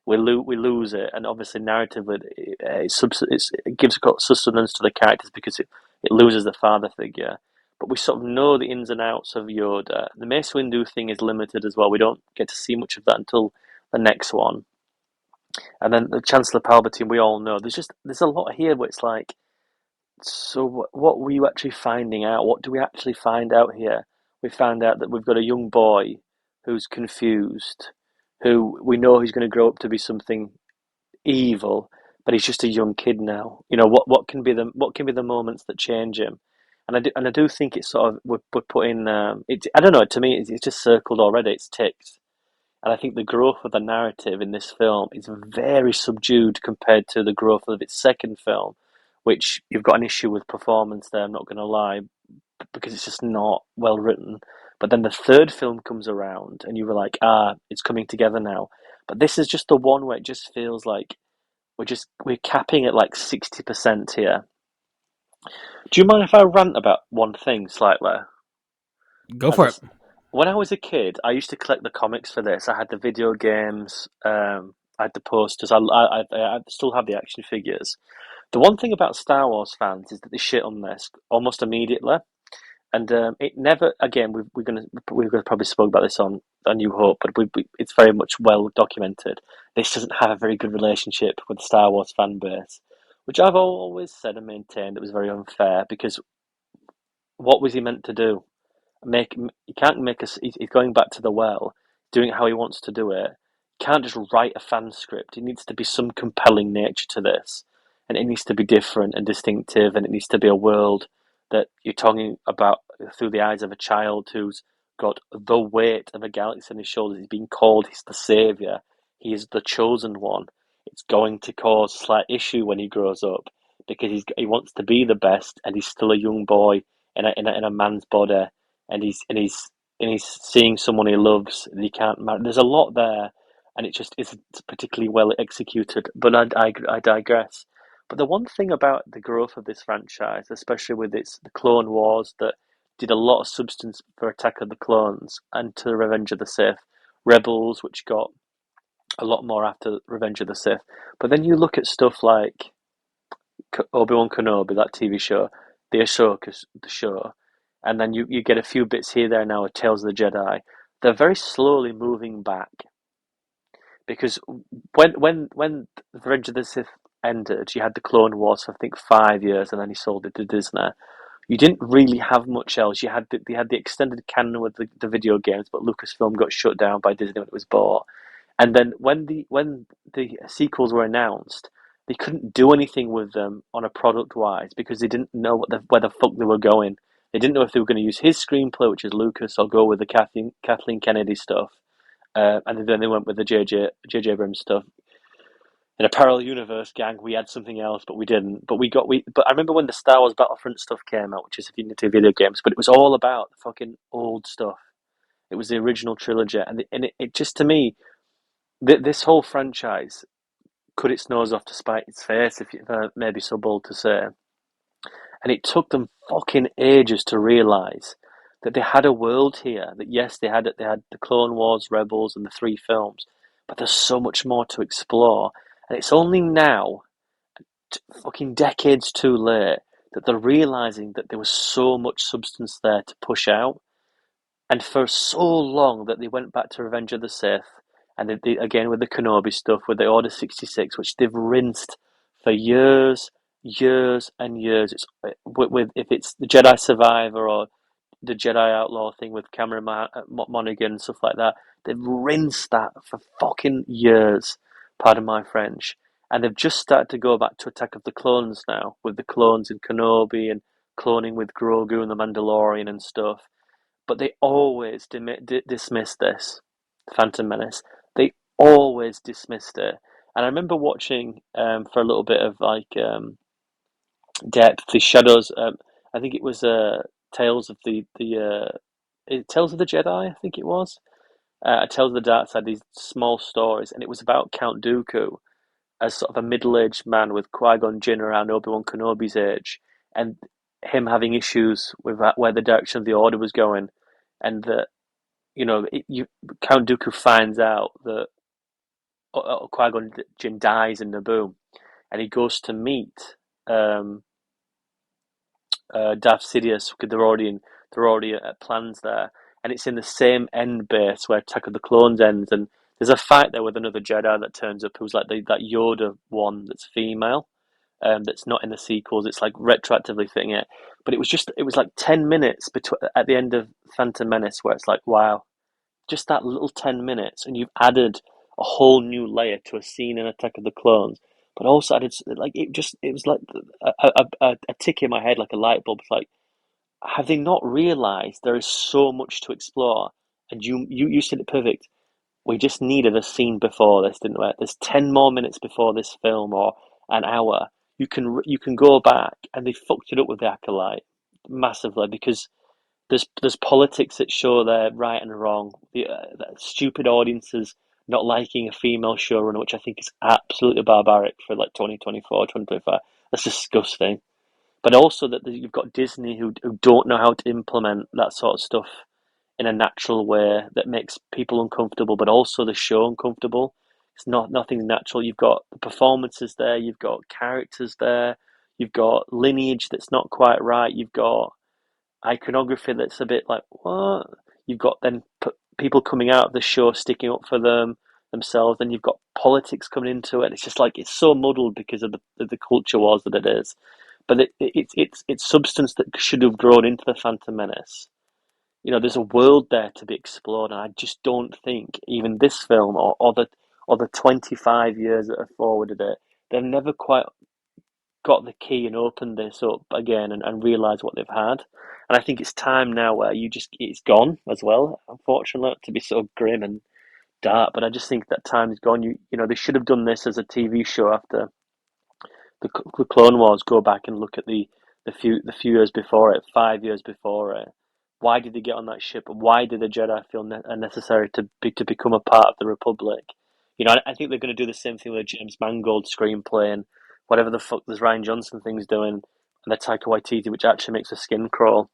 We lose it, and obviously narratively, it gives sustenance to the characters because it loses the father figure. But we sort of know the ins and outs of Yoda. The Mace Windu thing is limited as well. We don't get to see much of that until the next one. And then the Chancellor Palpatine, we all know. There's a lot here where it's like, so what were you actually finding out? What do we actually find out here? We found out that we've got a young boy who's confused, who we know he's going to grow up to be something evil, but he's just a young kid now. What can be the moments that change him? And I do think it's sort of we're putting it. I don't know. To me, it's just circled already. It's ticked. And I think the growth of the narrative in this film is very subdued compared to the growth of its second film, which you've got an issue with performance there, I'm not going to lie, because it's just not well written. But then the third film comes around and you were like, it's coming together now. But this is just the one where it just feels like we're capping at like 60% here. Do you mind if I rant about one thing slightly? Go As for I, it. when I was a kid, I used to collect the comics for this. I had the video games, I had the posters. I still have the action figures. The one thing about Star Wars fans is that they shit on this almost immediately, and it never. Again, we're gonna probably spoke about this on A New Hope, but it's very much well documented. This doesn't have a very good relationship with the Star Wars fan base, which I've always said and maintained it was very unfair because what was he meant to do? He can't make us. He's going back to the well, doing it how he wants to do it. He can't just write a fan script. It needs to be some compelling nature to this, and it needs to be different and distinctive, and it needs to be a world that you're talking about through the eyes of a child who's got the weight of a galaxy on his shoulders. He's being called. He's the savior. He is the chosen one. It's going to cause slight issue when he grows up because he wants to be the best, and he's still a young boy in a man's body, and he's seeing someone he loves and he can't marry. There's a lot there, and it just isn't particularly well executed. But I digress. But the one thing about the growth of this franchise, especially with the Clone Wars, that did a lot of substance for Attack of the Clones and to Revenge of the Sith, Rebels, which got a lot more after Revenge of the Sith. But then you look at stuff like Obi-Wan Kenobi, that TV show, the Ahsoka, the show, and then you get a few bits here, there, now of Tales of the Jedi. They're very slowly moving back because when Revenge of the Sith ended, you had the Clone Wars for I think 5 years, and then he sold it to Disney. You didn't really have much else. They had the extended canon with the video games, but Lucasfilm got shut down by Disney when it was bought. And then when the sequels were announced, they couldn't do anything with them on a product wise because they didn't know where the fuck they were going. They didn't know if they were going to use his screenplay, which is Lucas, or go with the Kathleen Kennedy stuff. And then they went with the J.J. Abrams stuff. In a parallel universe, gang, we had something else, but we didn't. But I remember when the Star Wars Battlefront stuff came out, which is Unity video games, but it was all about the fucking old stuff. It was the original trilogy, and it just to me, this whole franchise cut its nose off to spite its face, if I may be so bold to say. And it took them fucking ages to realise that they had a world here. That yes, they had the Clone Wars, Rebels, and the three films, but there's so much more to explore. And it's only now, fucking decades too late, that they're realising that there was so much substance there to push out. And for so long that they went back to Revenge of the Sith, and again with the Kenobi stuff, with the Order 66, which they've rinsed for years years and years. It's with if it's the Jedi Survivor or the Jedi Outlaw thing with Cameron Monaghan and stuff like that. They've rinsed that for fucking years. Pardon my French. And they've just started to go back to Attack of the Clones now, with the clones in Kenobi and cloning with Grogu and the Mandalorian and stuff. But they always dismissed this, Phantom Menace. They always dismissed it. And I remember watching for a little bit of like depth, the shadows. I think it was Tales of Tales of the Jedi. I think it was Tales of the Dark Side. These small stories, and it was about Count Dooku as sort of a middle-aged man with Qui-Gon Jinn around Obi-Wan Kenobi's age, and him having issues with where the direction of the Order was going, and that Count Dooku finds out that Qui-Gon Jinn dies in Naboo, and he goes to meet um, Darth Sidious because they're already at plans there, and it's in the same end base where Attack of the Clones ends, and there's a fight there with another Jedi that turns up who's like that Yoda one that's female, that's not in the sequels. It's like retroactively fitting it, but it was like 10 minutes between at the end of Phantom Menace where it's like wow, just that little 10 minutes, and you've added a whole new layer to a scene in Attack of the Clones. But also added like it was like a tick in my head, like a light bulb. It's like, have they not realised there is so much to explore? And you said it perfect. We just needed a scene before this, didn't we? There's 10 more minutes before this film, or an hour. You can go back, and they fucked it up with the Acolyte massively because there's politics that show their right and wrong. The stupid audiences not liking a female showrunner, which I think is absolutely barbaric for like 2024, 2025. That's disgusting. But also that you've got Disney who don't know how to implement that sort of stuff in a natural way that makes people uncomfortable, but also the show uncomfortable. It's not nothing natural. You've got the performances there, you've got characters there, you've got lineage that's not quite right, you've got iconography that's a bit like what? You've got then people coming out of the show sticking up for themselves, and you've got politics coming into it. It's just like it's so muddled because of the culture wars that it is. But it's substance that should have grown into the Phantom Menace. There's a world there to be explored, and I just don't think even this film or the 25 years that have forwarded it, they've never quite got the key and opened this up again and realised what they've had. And I think it's time now where it's gone as well, unfortunately, to be so grim and dark. But I just think that time is gone. They should have done this as a TV show after the Clone Wars. Go back and look at the few years before it, 5 years before it. Why did they get on that ship? Why did the Jedi feel necessary to become a part of the Republic? I think they're going to do the same thing with a James Mangold screenplay and whatever the fuck this Ryan Johnson thing's doing, and the Taika Waititi, which actually makes a skin crawl.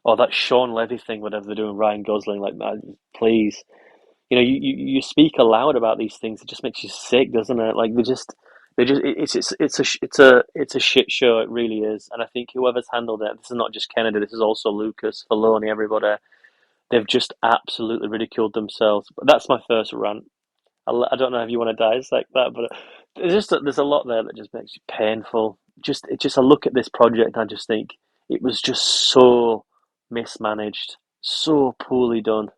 Or that Sean Levy thing, whatever they're doing, Ryan Gosling, like, man, please. You speak aloud about these things. It just makes you sick, doesn't it? Like it's a shit show. It really is. And I think whoever's handled it, this is not just Kennedy. This is also Lucas, Filoni, everybody. They've just absolutely ridiculed themselves. But that's my first rant. I don't know if you want to dissect that, but there's a lot there that just makes you painful. I look at this project and I just think it was just so mismanaged, so poorly done.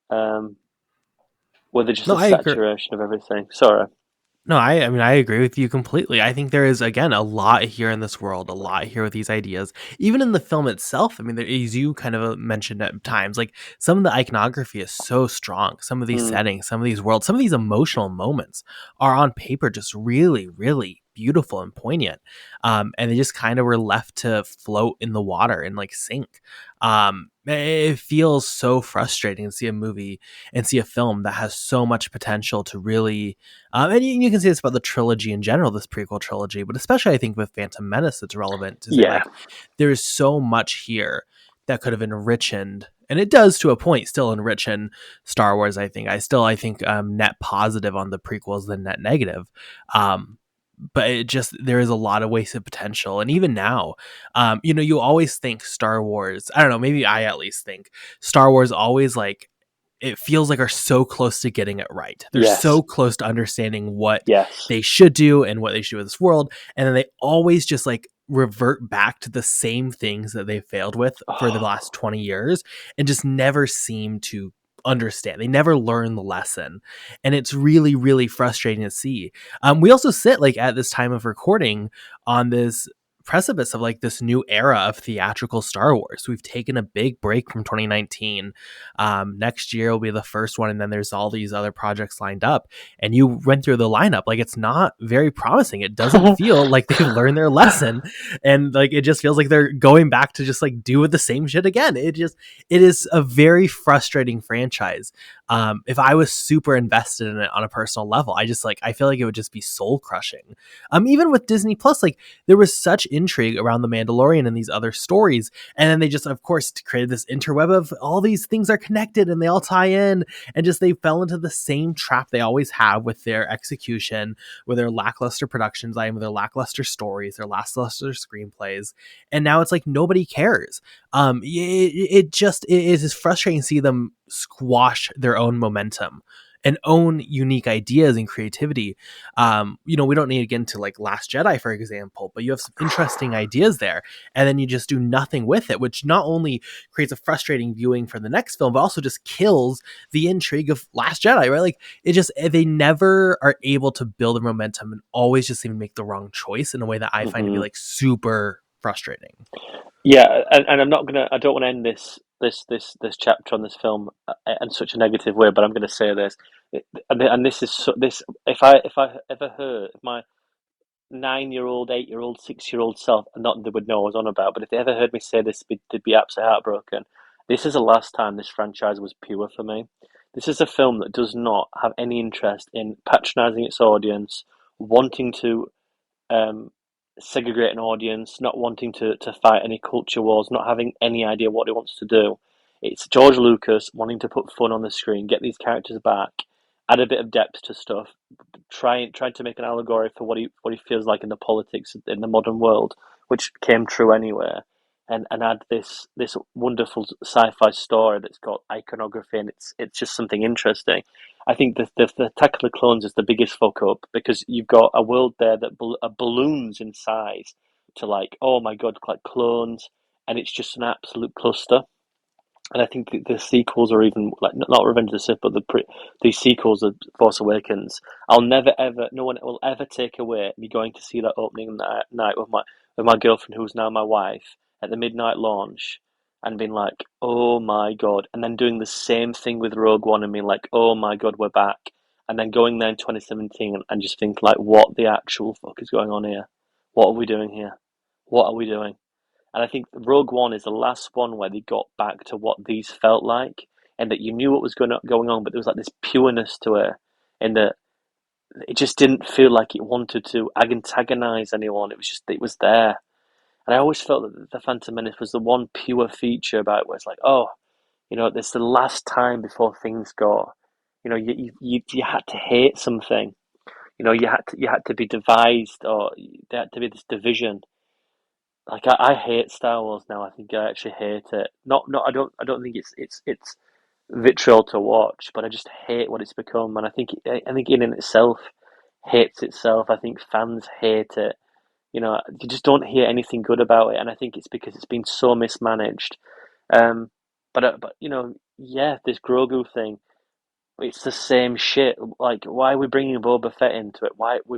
Um, with just No, a I agree. saturation of everything. Sorry. No, I mean, I agree with you completely. I think there is, again, a lot here in this world, a lot here with these ideas. Even in the film itself, I mean, there, as you kind of mentioned at times, like some of the iconography is so strong. Some of these Mm, settings, some of these worlds, some of these emotional moments are on paper just really, really beautiful and poignant. And they just kind of were left to float in the water and like sink. It feels so frustrating to see a movie and see a film that has so much potential to really and you can say this about the trilogy in general, this prequel trilogy, but especially I think with Phantom Menace, it's relevant to say yeah, like there is so much here that could have enriched, and it does to a point still enrich in Star Wars. I think net positive on the prequels than net negative. But there is a lot of wasted potential, and even now, you always think Star Wars. I don't know, maybe I at least think Star Wars always like it feels like are so close to getting it right. They're Yes. so close to understanding what Yes. they should do and what they should do with this world. And then they always just like revert back to the same things that they failed with for the last 20 years and just never seem to understand. They never learn the lesson. And it's really, really frustrating to see. We also sit like at this time of recording on this precipice of like this new era of theatrical Star Wars. We've taken a big break from 2019. Next year will be the first one, and then there's all these other projects lined up. And you went through the lineup, like it's not very promising. It doesn't feel like they've learned their lesson, and like it just feels like they're going back to just like do the same shit again. It is a very frustrating franchise. If I was super invested in it on a personal level, I feel like it would just be soul crushing. Even with Disney Plus, like there was such intrigue around the Mandalorian and these other stories, and then they just, of course, created this interweb of all these things are connected and they all tie in, and just they fell into the same trap they always have with their execution, with their lackluster production design, with their lackluster stories, their lackluster screenplays, and now it's like nobody cares. It is frustrating to see them squash their own momentum and own unique ideas and creativity. We don't need to get into like Last Jedi, for example, but you have some interesting ideas there, and then you just do nothing with it, which not only creates a frustrating viewing for the next film, but also just kills the intrigue of Last Jedi, right? Like they never are able to build their momentum and always just seem to make the wrong choice in a way that I find to be like super frustrating. Yeah, and I don't want to end this chapter on this film in such a negative way, but I'm going to say this, and this is this. If I ever heard if my 9-year-old, 8-year-old, 6-year-old self, and not they would know what I was on about, but if they ever heard me say this, they'd be absolutely heartbroken. This is the last time this franchise was pure for me. This is a film that does not have any interest in patronizing its audience, wanting to um, segregate an audience, not wanting to fight any culture wars, not having any idea what he wants to do. It's George Lucas wanting to put fun on the screen, get these characters back, add a bit of depth to stuff, trying to make an allegory for what he feels like in the politics in the modern world, which came true anyway, and add this wonderful sci-fi story that's got iconography, and it's just something interesting. I think the Attack of the Clones is the biggest fuck up because you've got a world there that balloons in size to like, oh my god, like clones, and it's just an absolute cluster. And I think the sequels are even like not Revenge of the Sith, but the sequels of Force Awakens. I'll never ever, no one will ever take away me going to see that opening night with my girlfriend, who's now my wife, at the midnight launch, and being like, oh my god, and then doing the same thing with Rogue One and being like, oh my god, we're back, and then going there in 2017 and just think like, what the actual fuck is going on here? What are we doing here? What are we doing? And I think Rogue One is the last one where they got back to what these felt like, and that you knew what was going on, but there was like this pureness to it, and that it just didn't feel like it wanted to antagonize anyone. It was there, and I always felt that the Phantom Menace was the one pure feature about it, where it's like, oh, this is the last time before things go. You had to hate something. You had to be devised, or there had to be this division. Like I hate Star Wars now. I think I actually hate it. Not. I don't think it's vitriol to watch, but I just hate what it's become, and I think in itself hates itself. I think fans hate it. You just don't hear anything good about it, and I think it's because it's been so mismanaged. Um, but yeah, this Grogu thing, it's the same shit. Like, why are we bringing Boba Fett into it? Why we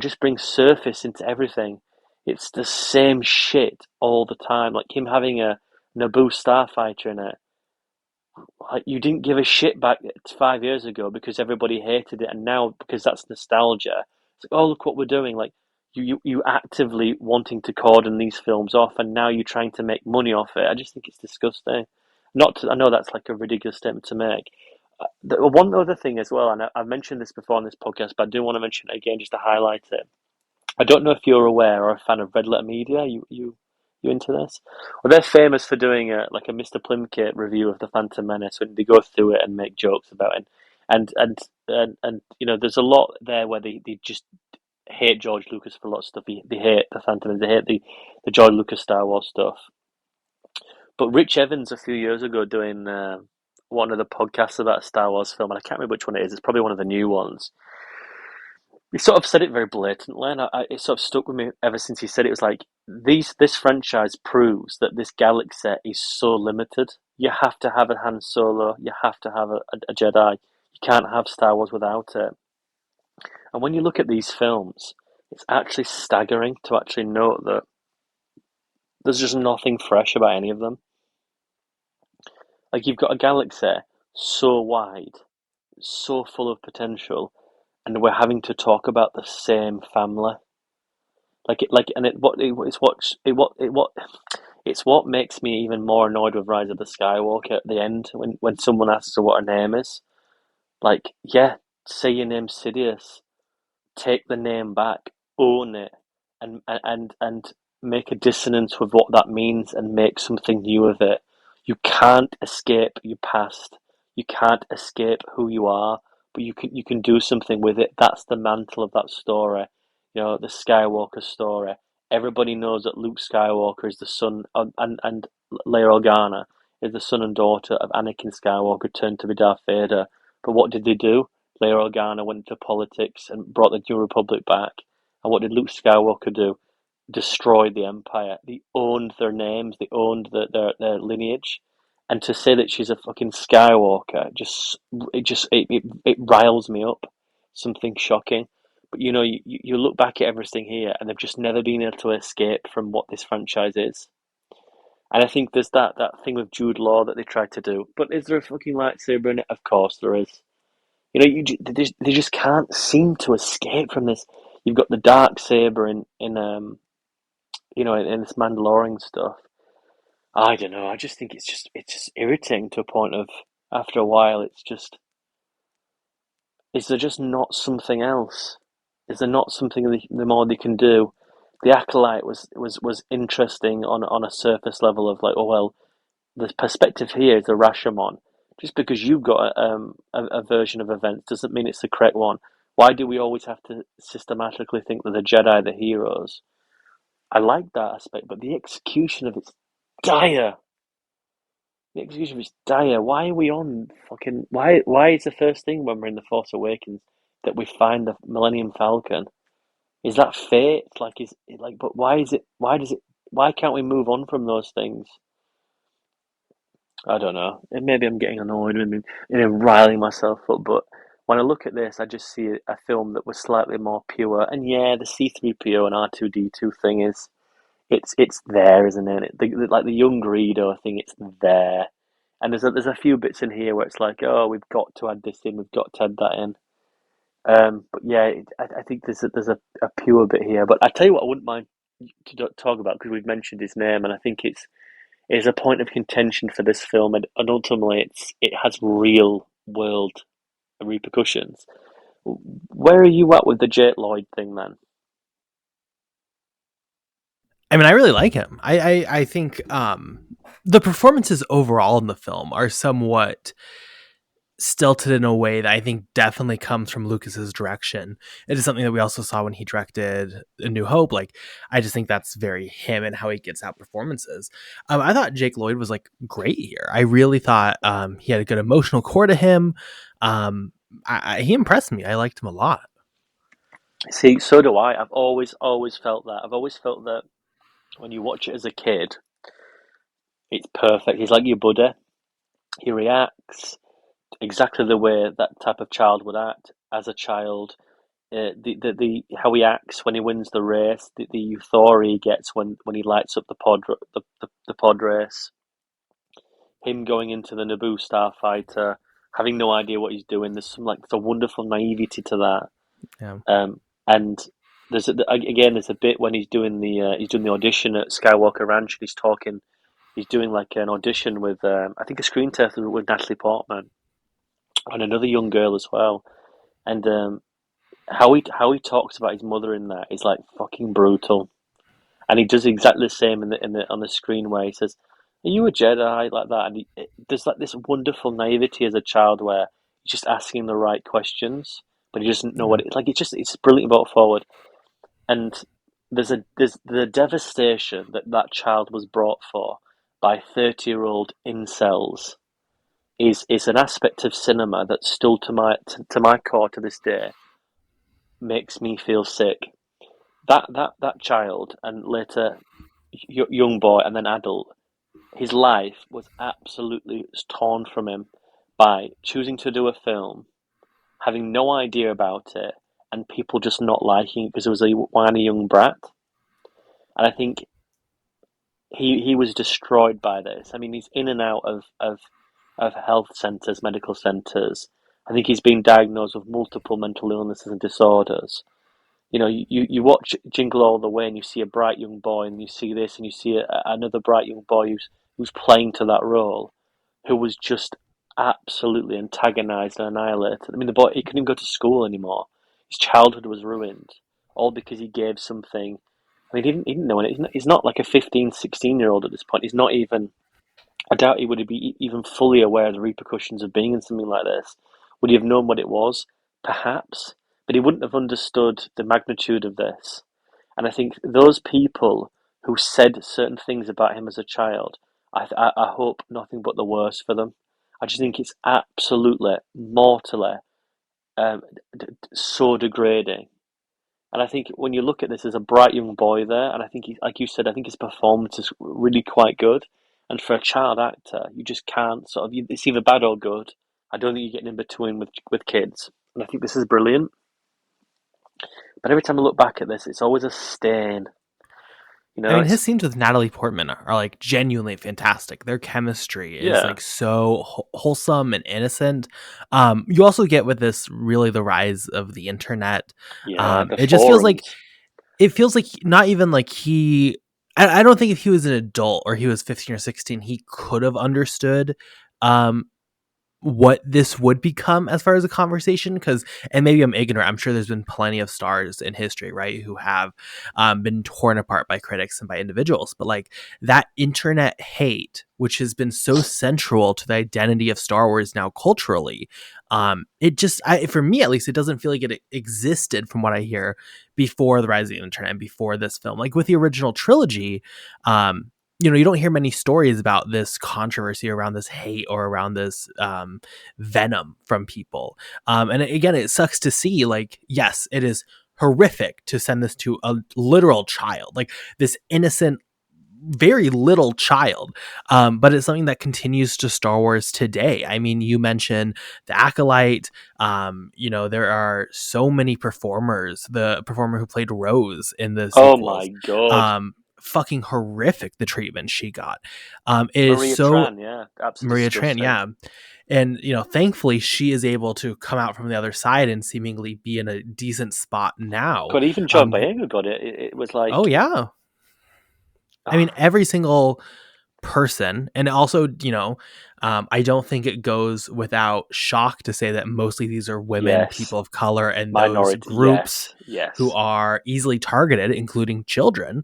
just bring surface into everything. It's the same shit all the time. Like him having a Naboo starfighter in it. Like you didn't give a shit back 5 years ago because everybody hated it, and now because that's nostalgia, it's like, oh look what we're doing. Like you actively wanting to cordon these films off, and now you're trying to make money off it. I just think it's disgusting. I know that's like a ridiculous statement to make. One other thing as well, and I've mentioned this before on this podcast, but I do want to mention it again just to highlight it. I don't know if you're aware or a fan of Red Letter Media. You into this? Well, they're famous for doing a Mr. Plinkett review of the Phantom Menace, when they go through it and make jokes about it. And there's a lot there where they just hate George Lucas for a lot of stuff. They hate the Phantom Menace. They hate the George Lucas Star Wars stuff. But Rich Evans a few years ago doing one of the podcasts about a Star Wars film, and I can't remember which one it is. It's probably one of the new ones. He sort of said it very blatantly, and it sort of stuck with me ever since he said it. It was like this franchise proves that this galaxy is so limited. You have to have a Han Solo. You have to have a Jedi. You can't have Star Wars without it. And when you look at these films, it's actually staggering to actually note that there's just nothing fresh about any of them. Like you've got a galaxy so wide, so full of potential, and we're having to talk about the same family. It's what makes me even more annoyed with Rise of the Skywalker at the end when someone asks her what her name is. Like, yeah, say your name's Sidious, take the name back, own it, and make a dissonance with what that means and make something new of it. You can't escape your past. You can't escape who you are, but you can do something with it. That's the mantle of that story. The Skywalker story. Everybody knows that Luke Skywalker is the son of, and Leia Organa is the son and daughter of Anakin Skywalker turned to be Darth Vader. But what did they do? Leia Organa went into politics and brought the New Republic back. And what did Luke Skywalker do? Destroyed the Empire. They owned their names. They owned their lineage. And to say that she's a fucking Skywalker, it riles me up. Something shocking. But you look back at everything here, and they've just never been able to escape from what this franchise is. And I think there's that thing with Jude Law that they tried to do. But is there a fucking lightsaber in it? Of course there is. They just can't seem to escape from this. You've got the dark saber in this Mandalorian stuff. I don't know. I just think it's just irritating to a point of after a while. Is there just not something else? Is there not something the more they can do? The Acolyte was interesting on a surface level of like, oh well, the perspective here is the Rashomon. Just because you've got a version of events doesn't mean it's the correct one. Why do we always have to systematically think that the Jedi are the heroes? I like that aspect, but the execution of it's dire. The execution of it's dire. Why are we on fucking? Why is the first thing when we're in the Force Awakens that we find the Millennium Falcon? Is that fate? But why is it? Why does it? Why can't we move on from those things? I don't know. And maybe I'm getting annoyed with me, riling myself up. But when I look at this, I just see a film that was slightly more pure. And yeah, the C-3PO and R2-D2 thing it's there, isn't it? Like the young Greedo thing, it's there. And there's a few bits in here where it's like, oh, we've got to add this in, we've got to add that in. But yeah, I think there's a pure bit here. But I tell you what, I wouldn't mind to talk about because we've mentioned his name, and I think it's a point of contention for this film, and ultimately it has real world repercussions. Where are you at with the Jake Lloyd thing, man? I mean, I really like him. I think the performances overall in the film are somewhat stilted in a way that I think definitely comes from Lucas's direction. It is something that we also saw when he directed A New Hope. Like, I just think that's very him and how he gets out performances. I thought Jake Lloyd was like great here. I really thought he had a good emotional core to him. He impressed me. I liked him a lot. See, so do I. I've always felt that. I've always felt that when you watch it as a kid, it's perfect. He's like your buddy. He reacts exactly the way that type of child would act as a child. The how he acts when he wins the race, the euphoria he gets when he lights up the pod race, him going into the Naboo starfighter, having no idea what he's doing. There's a wonderful naivety to that. Yeah. And there's a bit when he's doing the audition at Skywalker Ranch, and he's doing like an audition with I think a screen test with Natalie Portman and another young girl as well. And how he talks about his mother in that is like fucking brutal. And he does exactly the same in the on the screen where he says, "Are you a Jedi?" like that. And there's like this wonderful naivety as a child where he's just asking the right questions, but he doesn't know Yeah. what it's brilliant brought forward. And there's the devastation that child was brought for by 30-year-old incels is an aspect of cinema that still to my core to this day makes me feel sick. That child and later young boy and then adult, his life was absolutely torn from him by choosing to do a film, having no idea about it, and people just not liking it because it was a whiny young brat. And I think he was destroyed by this. I mean, he's in and out of health centres, medical centres. I think he's been diagnosed with multiple mental illnesses and disorders. You know, you watch Jingle All the Way and you see a bright young boy, and you see this, and you see another bright young boy who's playing to that role, who was just absolutely antagonised and annihilated. I mean, the boy, he couldn't even go to school anymore. His childhood was ruined, all because he gave something. I mean, he didn't know it. He's not like a 15, 16-year-old at this point. He's not even, I doubt he would be even fully aware of the repercussions of being in something like this. Would he have known what it was? Perhaps. But he wouldn't have understood the magnitude of this. And I think those people who said certain things about him as a child, I hope nothing but the worst for them. I just think it's absolutely mortally um, so degrading. And I think when you look at this, there's a bright young boy there, and I think, like you said, I think his performance is really quite good. And for a child actor, you just can't sort of, it's either bad or good. I don't think you're getting in between with kids. And I think this is brilliant. But every time I look back at this, it's always a stain. You I know, mean, his it's, scenes with Natalie Portman are like genuinely fantastic. Their chemistry is yeah, like so wholesome and innocent. You also get with this really the rise of the internet. yeah, the It just feels like forums. not even like he. I don't think if he was an adult or he was 15 or 16, he could have understood um, what this would become as far as a conversation, because, and maybe I'm ignorant, I'm sure there's been plenty of stars in history, right, who have been torn apart by critics and by individuals, but like that internet hate, which has been so central to the identity of Star Wars now culturally, it just for me at least, it doesn't feel like it existed from what I hear before the rise of the internet and before this film. Like with the original trilogy, you don't hear many stories about this controversy around this hate or around this venom from people. And again, it sucks to see, like, yes, it is horrific to send this to a literal child, like this innocent, very little child. But it's something that continues to Star Wars today. I mean, you mentioned the Acolyte. There are so many performers. The performer who played Rose in the Oh my sequels, God. um, fucking horrific the treatment she got. It is Maria so Tran, yeah, absolutely Maria Tran, disgusting. yeah. And thankfully she is able to come out from the other side and seemingly be in a decent spot now. God, even John Boyega got it. It was Oh like, yeah. I mean, oh, every single person, and also, I don't think it goes without shock to say that mostly these are women, yes, people of color, and those minority, groups yes, who yes. are easily targeted, including children.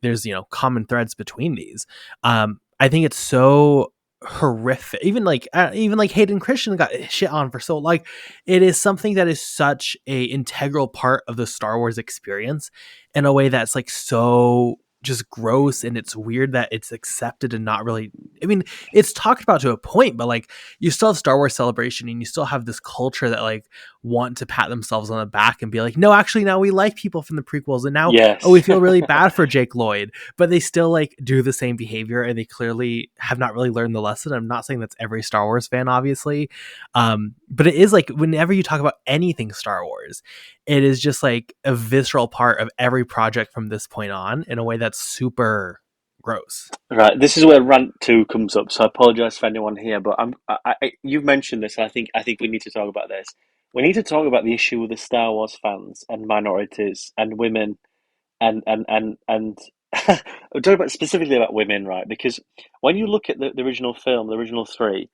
There's common threads between these. I think it's so horrific. Even like Hayden Christian got shit on for so, like, it is something that is such a integral part of the Star Wars experience in a way that's like so just gross, and it's weird that it's accepted and not really. I mean, it's talked about to a point, but like you still have Star Wars Celebration, and you still have this culture that like want to pat themselves on the back and be like, no, actually now we like people from the prequels, and now, oh, we Yes. feel really bad for Jake Lloyd, but they still like do the same behavior, and they clearly have not really learned the lesson. I'm not saying that's every Star Wars fan, obviously, but it is like whenever you talk about anything Star Wars, it is just like a visceral part of every project from this point on in a way that's super gross. Right, this is where rant two comes up. So I apologize for anyone here, but you've mentioned this, and I think we need to talk about this. We need to talk about the issue with the Star Wars fans and minorities and women and I'm talking about specifically about women, right? Because when you look at the original film, the original three,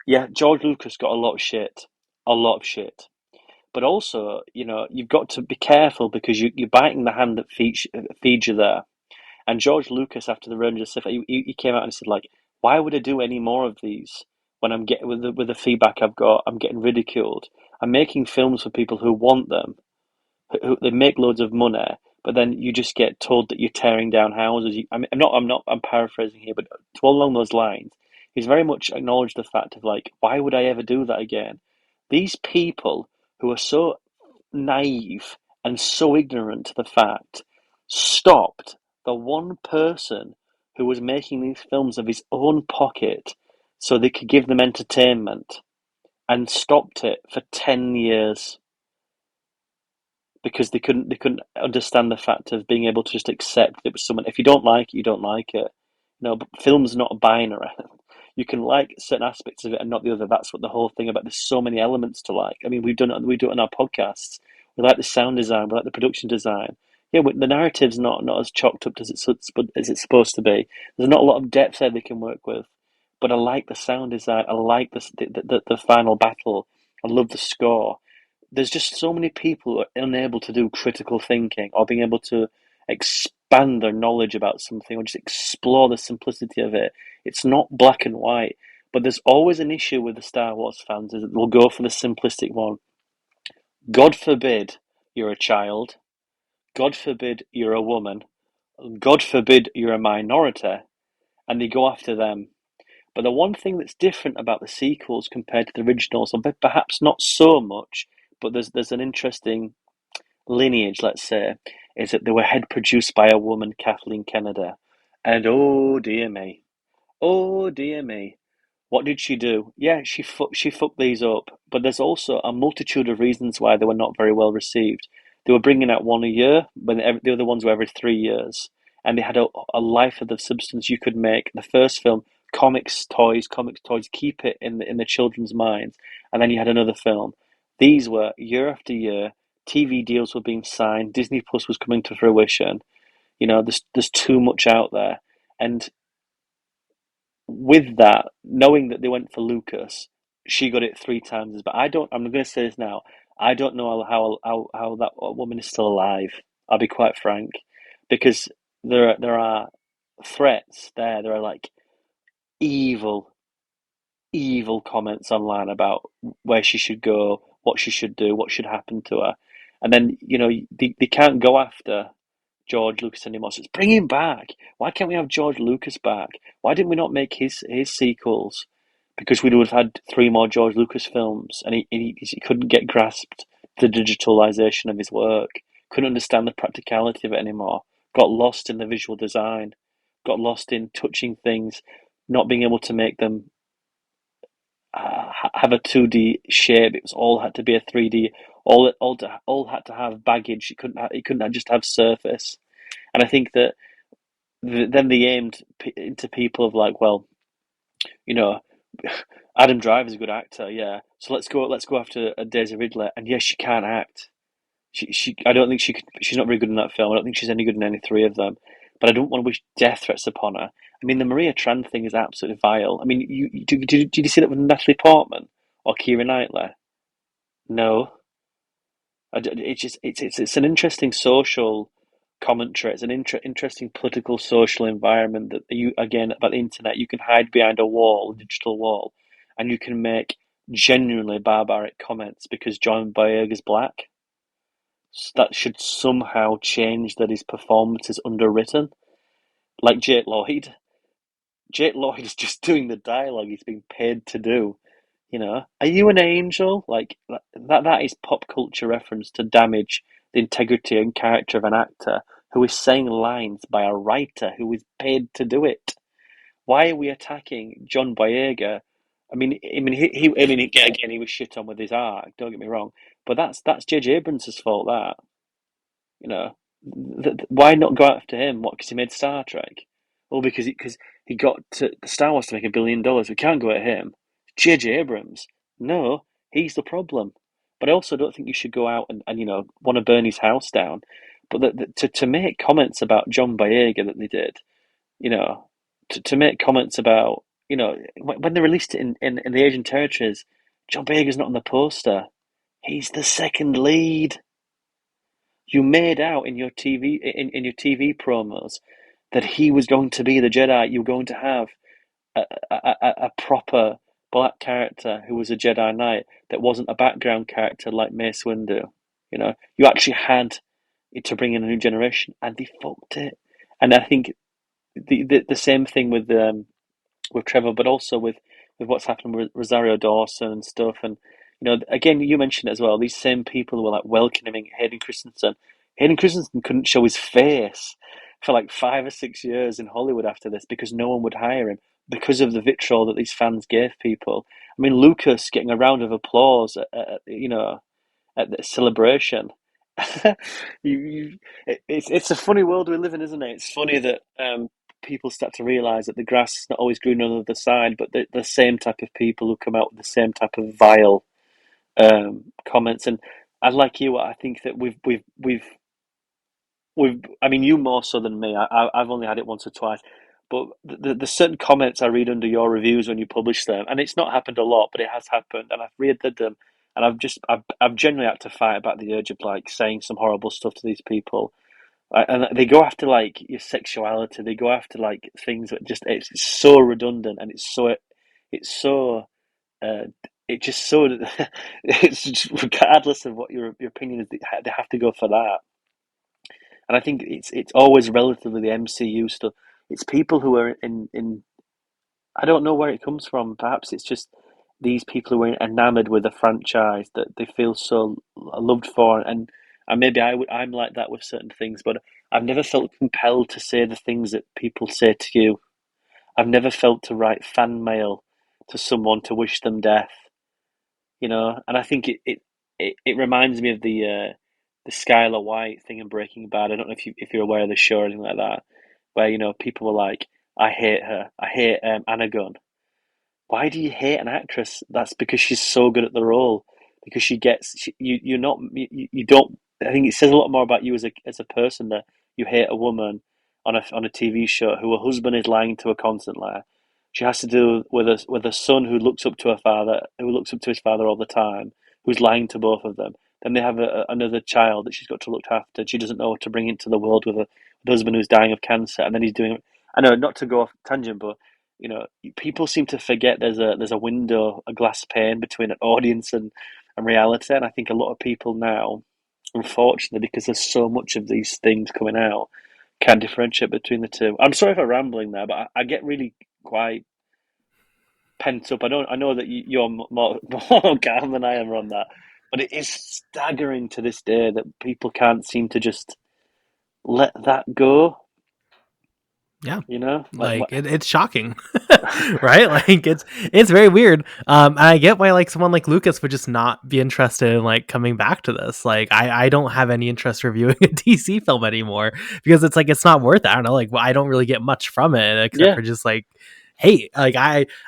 yeah, George Lucas got a lot of shit. But also, you've got to be careful because you're biting the hand that feeds you there. And George Lucas, after the Revenge of the Sith, he came out and said, like, why would I do any more of these when I'm getting with the feedback I've got, I'm getting ridiculed. I'm making films for people who want them, who they make loads of money, but then you just get told that you're tearing down houses. I'm paraphrasing here, but to all along those lines, He's very much acknowledged the fact of like, why would I ever do that again? These people who are so naive and so ignorant to the fact stopped the one person who was making these films of his own pocket so they could give them entertainment and stopped it for 10 years because they couldn't understand the fact of being able to just accept that it was someone. If you don't like it, you don't like it. But film's not binary. You can like certain aspects of it and not the other. That's what the whole thing about. There's so many elements to like. I mean, we do it on our podcasts. We like the sound design. We like the production design. Yeah, the narrative's not as chalked up as it's supposed to be. There's not a lot of depth there they can work with. But I like the sound design. I like the final battle. I love the score. There's just so many people who are unable to do critical thinking or being able to expand their knowledge about something or just explore the simplicity of it. It's not black and white, but there's always an issue with the Star Wars fans is that they'll go for the simplistic one. God forbid you're a child. God forbid you're a woman. God forbid you're a minority, and they go after them. But the one thing that's different about the sequels compared to the originals, or perhaps not so much, but there's an interesting lineage, let's say, is that they were head produced by a woman, Kathleen Kennedy. And oh dear me, what did she do? Yeah, she fucked these up. But there's also a multitude of reasons why they were not very well received. They were bringing out one a year, when the other ones were every 3 years, and they had a life of the substance you could make. The first film, comics, toys, keep it in the children's minds, and then you had another film. These were year after year. TV deals were being signed. Disney Plus was coming to fruition. There's too much out there, and with that, knowing that they went for Lucas, she got it three times as bad. I'm going to say this now. I don't know how that woman is still alive. I'll be quite frank, because there are threats there. There are like evil, evil comments online about where she should go, what she should do, what should happen to her, and then they can't go after George Lucas anymore. So it's bring him back. Why can't we have George Lucas back? Why didn't we not make his sequels? Because we would have had three more George Lucas films, and he couldn't get grasped the digitalization of his work. Couldn't understand the practicality of it anymore. Got lost in the visual design. Got lost in touching things, not being able to make them have a 2D shape. It was all had to be a 3D. All had to have baggage. It couldn't just have surface. And I think that then they aimed into people of like, well, you know, Adam Driver's a good actor, yeah. So let's go after a Daisy Ridley, and yes, she can't act. I don't think she could. She's not very good in that film. I don't think she's any good in any three of them. But I don't want to wish death threats upon her. I mean, the Maria Tran thing is absolutely vile. I mean, did you see that with Natalie Portman or Keira Knightley? No. It's an interesting social commentary. It's an interesting political social environment that you again about the internet. You can hide behind a digital wall, and you can make genuinely barbaric comments because John Boyega is black. That should somehow change that his performance is underwritten. Like Jake Lloyd. Jake Lloyd is just doing the dialogue he's being paid to do. Are you an angel? Like that is pop culture reference to damage the integrity and character of an actor who is saying lines by a writer who is paid to do it. Why are we attacking John Boyega? Again, he was shit on with his art. Don't get me wrong, but that's J.J. Abrams' fault. That you know, why not go after him? What? Because he made Star Trek? Well, because he got to Star Wars to make $1 billion. We can't go at him. J.J. Abrams. No, he's the problem. But I also don't think you should go out and want to burn his house down. But to make comments about John Boyega that they did, you know, to make comments about, when they released it in the Asian territories, John Boyega's not on the poster. He's the second lead. You made out in your TV promos that he was going to be the Jedi. You were going to have a proper black character who was a Jedi Knight that wasn't a background character like Mace Windu. You actually had to bring in a new generation, and they fucked it. And I think the same thing with with Trevor, but also with what's happened with Rosario Dawson and stuff. And again, you mentioned it as well. These same people who were like welcoming Hayden Christensen. Hayden Christensen couldn't show his face for like 5 or 6 years in Hollywood after this because no one would hire him because of the vitriol that these fans gave people. I mean, Lucas getting a round of applause at the celebration. It's a funny world we live in, isn't it? It's funny that people start to realise that the grass is not always green on the other side, but the same type of people who come out with the same type of vile comments. And I like you. I think that we've. I mean, you more so than me. I've only had it once or twice, but the certain comments I read under your reviews when you publish them, and it's not happened a lot, but it has happened, and I've read them, and I've generally had to fight about the urge of like saying some horrible stuff to these people, and they go after like your sexuality, they go after like things that just it's so redundant, and it's so uh, it just so it's just, regardless of what your opinion is, they have to go for that. And I think it's always relatively the MCU stuff. It's people who are in I don't know where it comes from. Perhaps it's just these people who are enamored with a franchise that they feel so loved for, and maybe I'm like that with certain things, but I've never felt compelled to say the things that people say to you. I've never felt to write fan mail to someone to wish them death. And I think it reminds me of the Skylar White thing in Breaking Bad. I don't know if you're aware of the show or anything like that, where people were like, "I hate her. I hate Anna Gunn." Why do you hate an actress? That's because she's so good at the role. Because you're not you don't. I think it says a lot more about you as a person that you hate a woman on a TV show who her husband is lying to her constantly. She has to do with a son who looks up to her father, who looks up to his father all the time, who's lying to both of them. Then they have another child that she's got to look after. She doesn't know what to bring into the world with a husband who's dying of cancer, and then he's doing. I know not to go off tangent, but you know, people seem to forget there's a window, a glass pane between an audience and reality, and I think a lot of people now, unfortunately, because there's so much of these things coming out, can't differentiate between the two. I'm sorry for rambling there, but I get really quite pent up. I know that you're more calm than I am on that, but it is staggering to this day that people can't seem to just let that go. Yeah. Like Like what? it's shocking, right? Like it's very weird. And I get why like someone like Lucas would just not be interested in like coming back to this. Like I don't have any interest reviewing a DC film anymore because it's like it's not worth it. I don't know. Like I don't really get much from it except Yeah. for just like, hey, like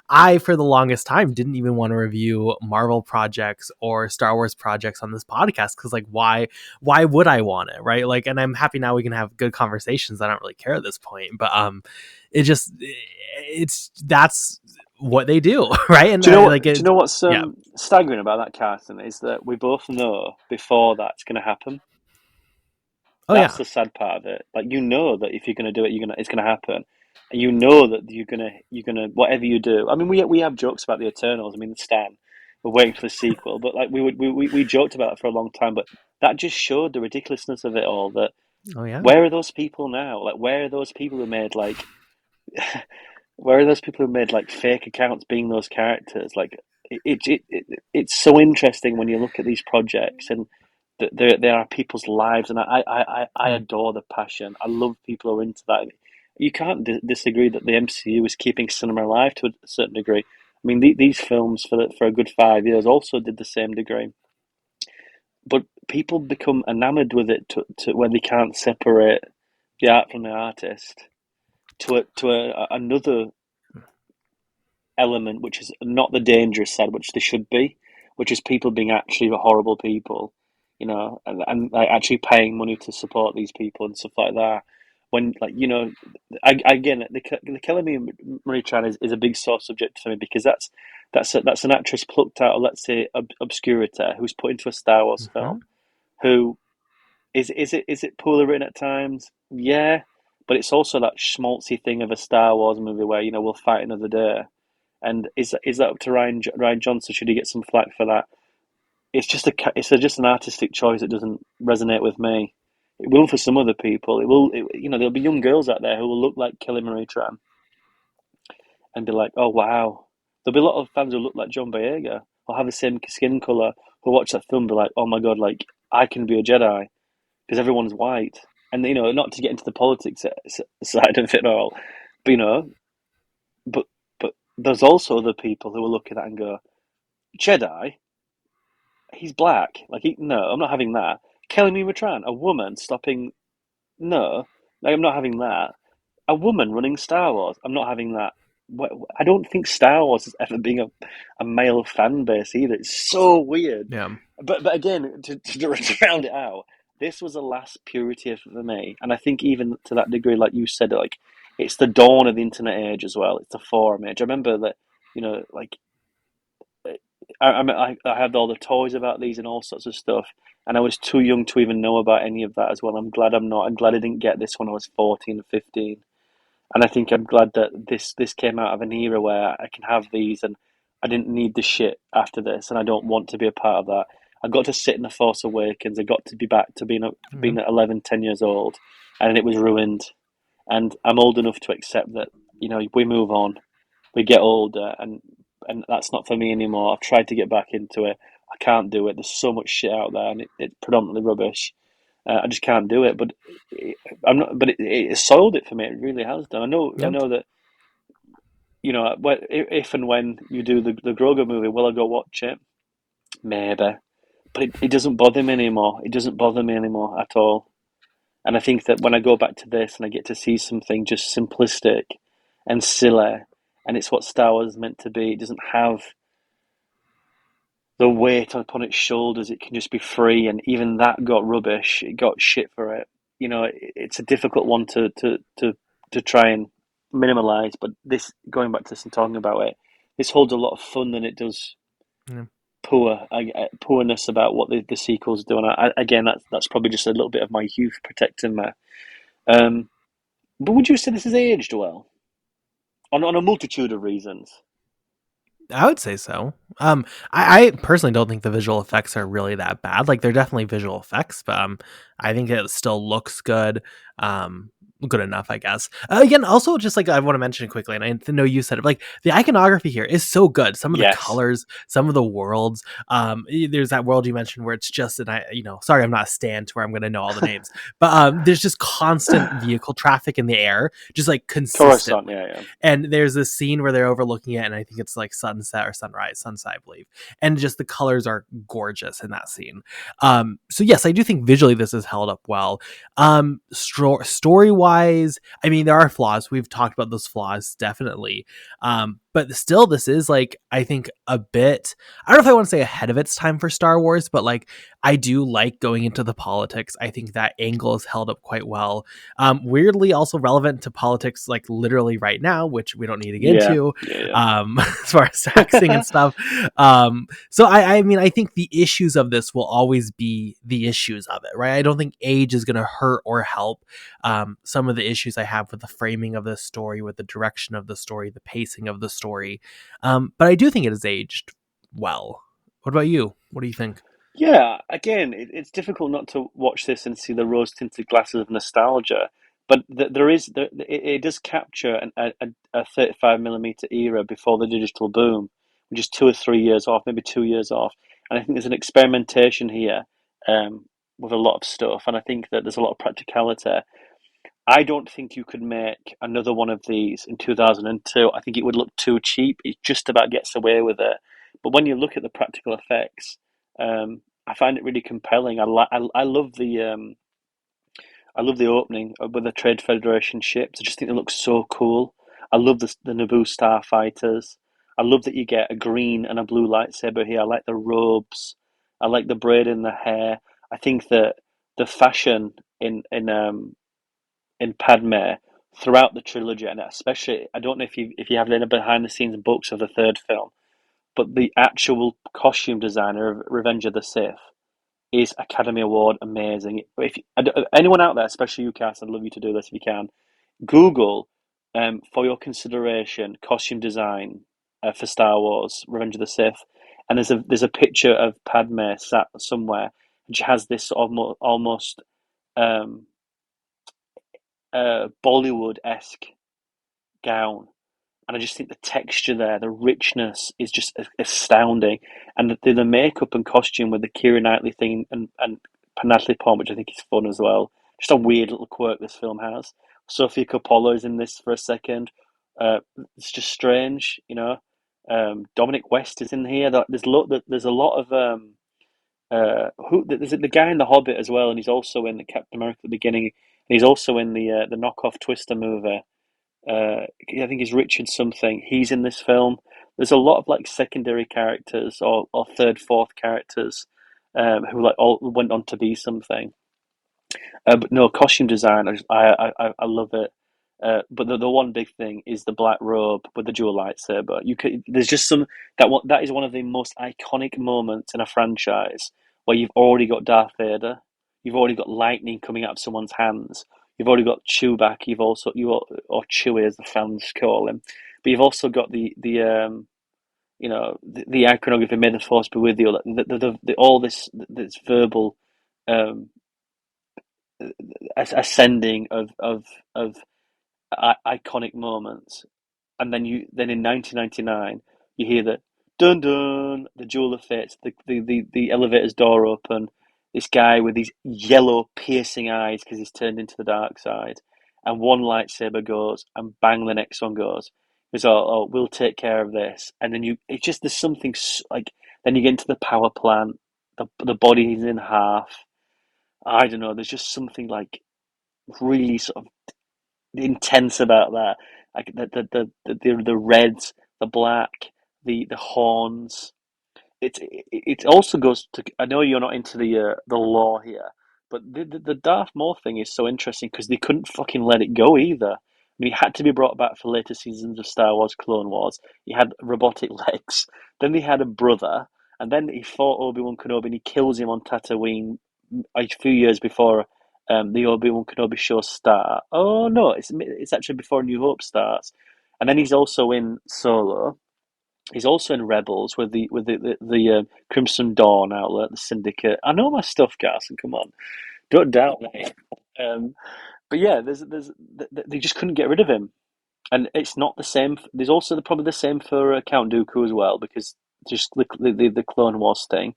I for the longest time didn't even want to review Marvel projects or Star Wars projects on this podcast because like why would I want it, right? Like, and I'm happy now we can have good conversations. I don't really care at this point, but it just it's that's what they do, right? And Do you know like what? Do you it, know what's yeah, staggering about that, Carson? Is that we both know before that's going to happen. oh That's yeah, the sad part of it. Like you know that if you're going to do it, it's going to happen, and you know that you're gonna whatever you do. I mean, we have jokes about the Eternals. I mean, the Stan. We're waiting for the sequel, but like we joked about it for a long time. But that just showed the ridiculousness of it all. That oh yeah, where are those people now? Like where are those people who made like where are those people who made like fake accounts being those characters? Like it's so interesting when you look at these projects and that there are people's lives, and I mm, adore the passion. I love people who are into that. You can't disagree that the MCU is keeping cinema alive to a certain degree. I mean, these films for a good 5 years also did the same degree, but people become enamored with it to where they can't separate the art from the artist another element, which is not the dangerous side, which they should be, which is people being actually horrible people, and like actually paying money to support these people and stuff like that. When like again, the Kelly Marie Tran is a big sore subject for me because that's an actress plucked out of, let's say, obscurity, who's put into a Star Wars mm-hmm. film, who is it poorly written at times? Yeah, but it's also that schmaltzy thing of a Star Wars movie where we'll fight another day. And is that up to Ryan Johnson? Should he get some flack for that? It's just an artistic choice that doesn't resonate with me. It will for some other people. It will. There'll be young girls out there who will look like Kelly Marie Tran, and be like, oh wow. There'll be a lot of fans who look like John Boyega or have the same skin color who watch that film and be like, oh my god, like I can be a Jedi because everyone's white. And not to get into the politics side of it all, but but but there's also the people who will look at that and go, Jedi, he's black. Like, no, I'm not having that. Kelly Matran, a woman stopping, no, like, I'm not having that. A woman running Star Wars, I'm not having that. I don't think Star Wars has ever been a male fan base either. It's so weird. Yeah. But again, to round it out, this was the last purity for me, and I think even to that degree, like you said, like it's the dawn of the internet age as well. It's the forum age. I remember that, like I had all the toys about these and all sorts of stuff, and I was too young to even know about any of that as well. I'm glad I'm not. I'm glad I didn't get this when I was 14 or 15, and I think I'm glad that this came out of an era where I can have these, and I didn't need the shit after this, and I don't want to be a part of that. I got to sit in the Force Awakens. I got to be back to Yeah. being at 11, 10 years old, and it was ruined. And I'm old enough to accept that we move on, we get older, and that's not for me anymore. I've tried to get back into it. I can't do it. There's so much shit out there, and it's predominantly rubbish. I just can't do it. But I'm not. But it soiled it for me. It really has done. I Yep. know that. If and when you do the Grogu movie, will I go watch it? Maybe, but it doesn't bother me anymore. It doesn't bother me anymore at all. And I think that when I go back to this and I get to see something just simplistic and silly, and it's what Star Wars is meant to be, it doesn't have the weight upon its shoulders. It can just be free, and even that got rubbish. It got shit for it. It's a difficult one to try and minimalize. But this, going back to this and talking about it, this holds a lot of fun than it does Yeah. poorness about what the sequels do. And again, that's probably just a little bit of my youth protecting me. Um, but would you say this has aged well on a multitude of reasons? I would say so. I personally don't think the visual effects are really that bad. Like they're definitely visual effects, but I think it still looks good. Good enough, I guess. Again, also just like I want to mention quickly, and I know you said it, like the iconography here is so good. Some of the Yes. colors, some of the worlds. There's that world you mentioned where it's just, and sorry, I'm not a stan to where I'm going to know all the names, but there's just constant vehicle traffic in the air, just like Coruscant, consistently. yeah. And there's this scene where they're overlooking it, and I think it's like sunset or sunset, I believe. And just the colors are gorgeous in that scene. So yes, I do think visually this is held up well. Story wise, I mean, there are flaws. We've talked about those flaws, definitely. But still, this is like, I think a bit, I don't know if I want to say ahead of its time for Star Wars, but like, I do like going into the politics. I think that angle is held up quite well. Weirdly also relevant to politics, like literally right now, which we don't need to get Yeah, into, yeah, as far as taxing and stuff. So I mean, I think the issues of this will always be the issues of it, right? I don't think age is going to hurt or help some of the issues I have with the framing of the story, with the direction of the story, the pacing of the story. But I do think it has aged well. What about you? What do you think? yeah. Again, it's difficult not to watch this and see the rose-tinted glasses of nostalgia. But it does capture a 35 millimeter era before the digital boom, which is 2 or 3 years off, maybe 2 years off. And I think there's an experimentation here um, with a lot of stuff, and I think that there's a lot of practicality. I don't think you could make another one of these in 2002. I think it would look too cheap. It just about gets away with it. But when you look at the practical effects, I find it really compelling. I love the opening with the Trade Federation ships. I just think it looks so cool. I love the Naboo starfighters. I love that you get a green and a blue lightsaber here. I like the robes. I like the braid in the hair. I think that the fashion in Padme throughout the trilogy, and especially I don't know if you have any behind the scenes books of the third film, but the actual costume designer of Revenge of the Sith is Academy Award amazing. If anyone out there, especially you, Carson, I'd love you to do this if you can. Google for your consideration costume design for Star Wars Revenge of the Sith, and there's a picture of Padme sat somewhere, and she has this almost um, Bollywood esque gown, and I just think the texture there, the richness is just astounding, and the makeup and costume with the Keira Knightley thing and Natalie Portman, which I think is fun as well. Just a weird little quirk this film has. Sophia Coppola is in this for a second. It's just strange, you know. Dominic West is in here. There's a lot of there's the guy in The Hobbit as well, and he's also in the Captain America at the beginning. And he's also in the knockoff Twister movie. I think he's Richard something. He's in this film. There's a lot of like secondary characters or third, fourth characters who like all went on to be something. But no, costume design, I love it. But the one big thing is the black robe with the dual lightsaber. There's just that is one of the most iconic moments in a franchise where you've already got Darth Vader, you've already got lightning coming out of someone's hands, you've already got Chewbacca, or Chewie as the fans call him, but you've also got the iconography. May the Force be with you. All this verbal um, ascending of iconic moments, and then in 1999 you hear the dun dun, the Jewel of Fate, the elevator's door open, this guy with these yellow piercing eyes because he's turned into the dark side, and one lightsaber goes, and bang, the next one goes. It's we'll take care of this, and then it's just there's something like then you get into the power plant, the body is in half. I don't know. There's just something like really sort of intense about that. Like the reds, the black, the horns. It also goes to. I know you're not into the lore here, but the Darth Maul thing is so interesting because they couldn't fucking let it go either. I mean, he had to be brought back for later seasons of Star Wars Clone Wars. He had robotic legs. Then they had a brother, and then he fought Obi-Wan Kenobi and he kills him on Tatooine a few years before the Obi-Wan Kenobi show start. Oh no, it's actually before New Hope starts, and then he's also in Solo. He's also in Rebels with the Crimson Dawn outlet, the Syndicate. I know my stuff, Carson. Come on, don't doubt me. Um, but yeah, they just couldn't get rid of him, and it's not the same. There's also probably the same for Count Dooku as well, because just the Clone Wars thing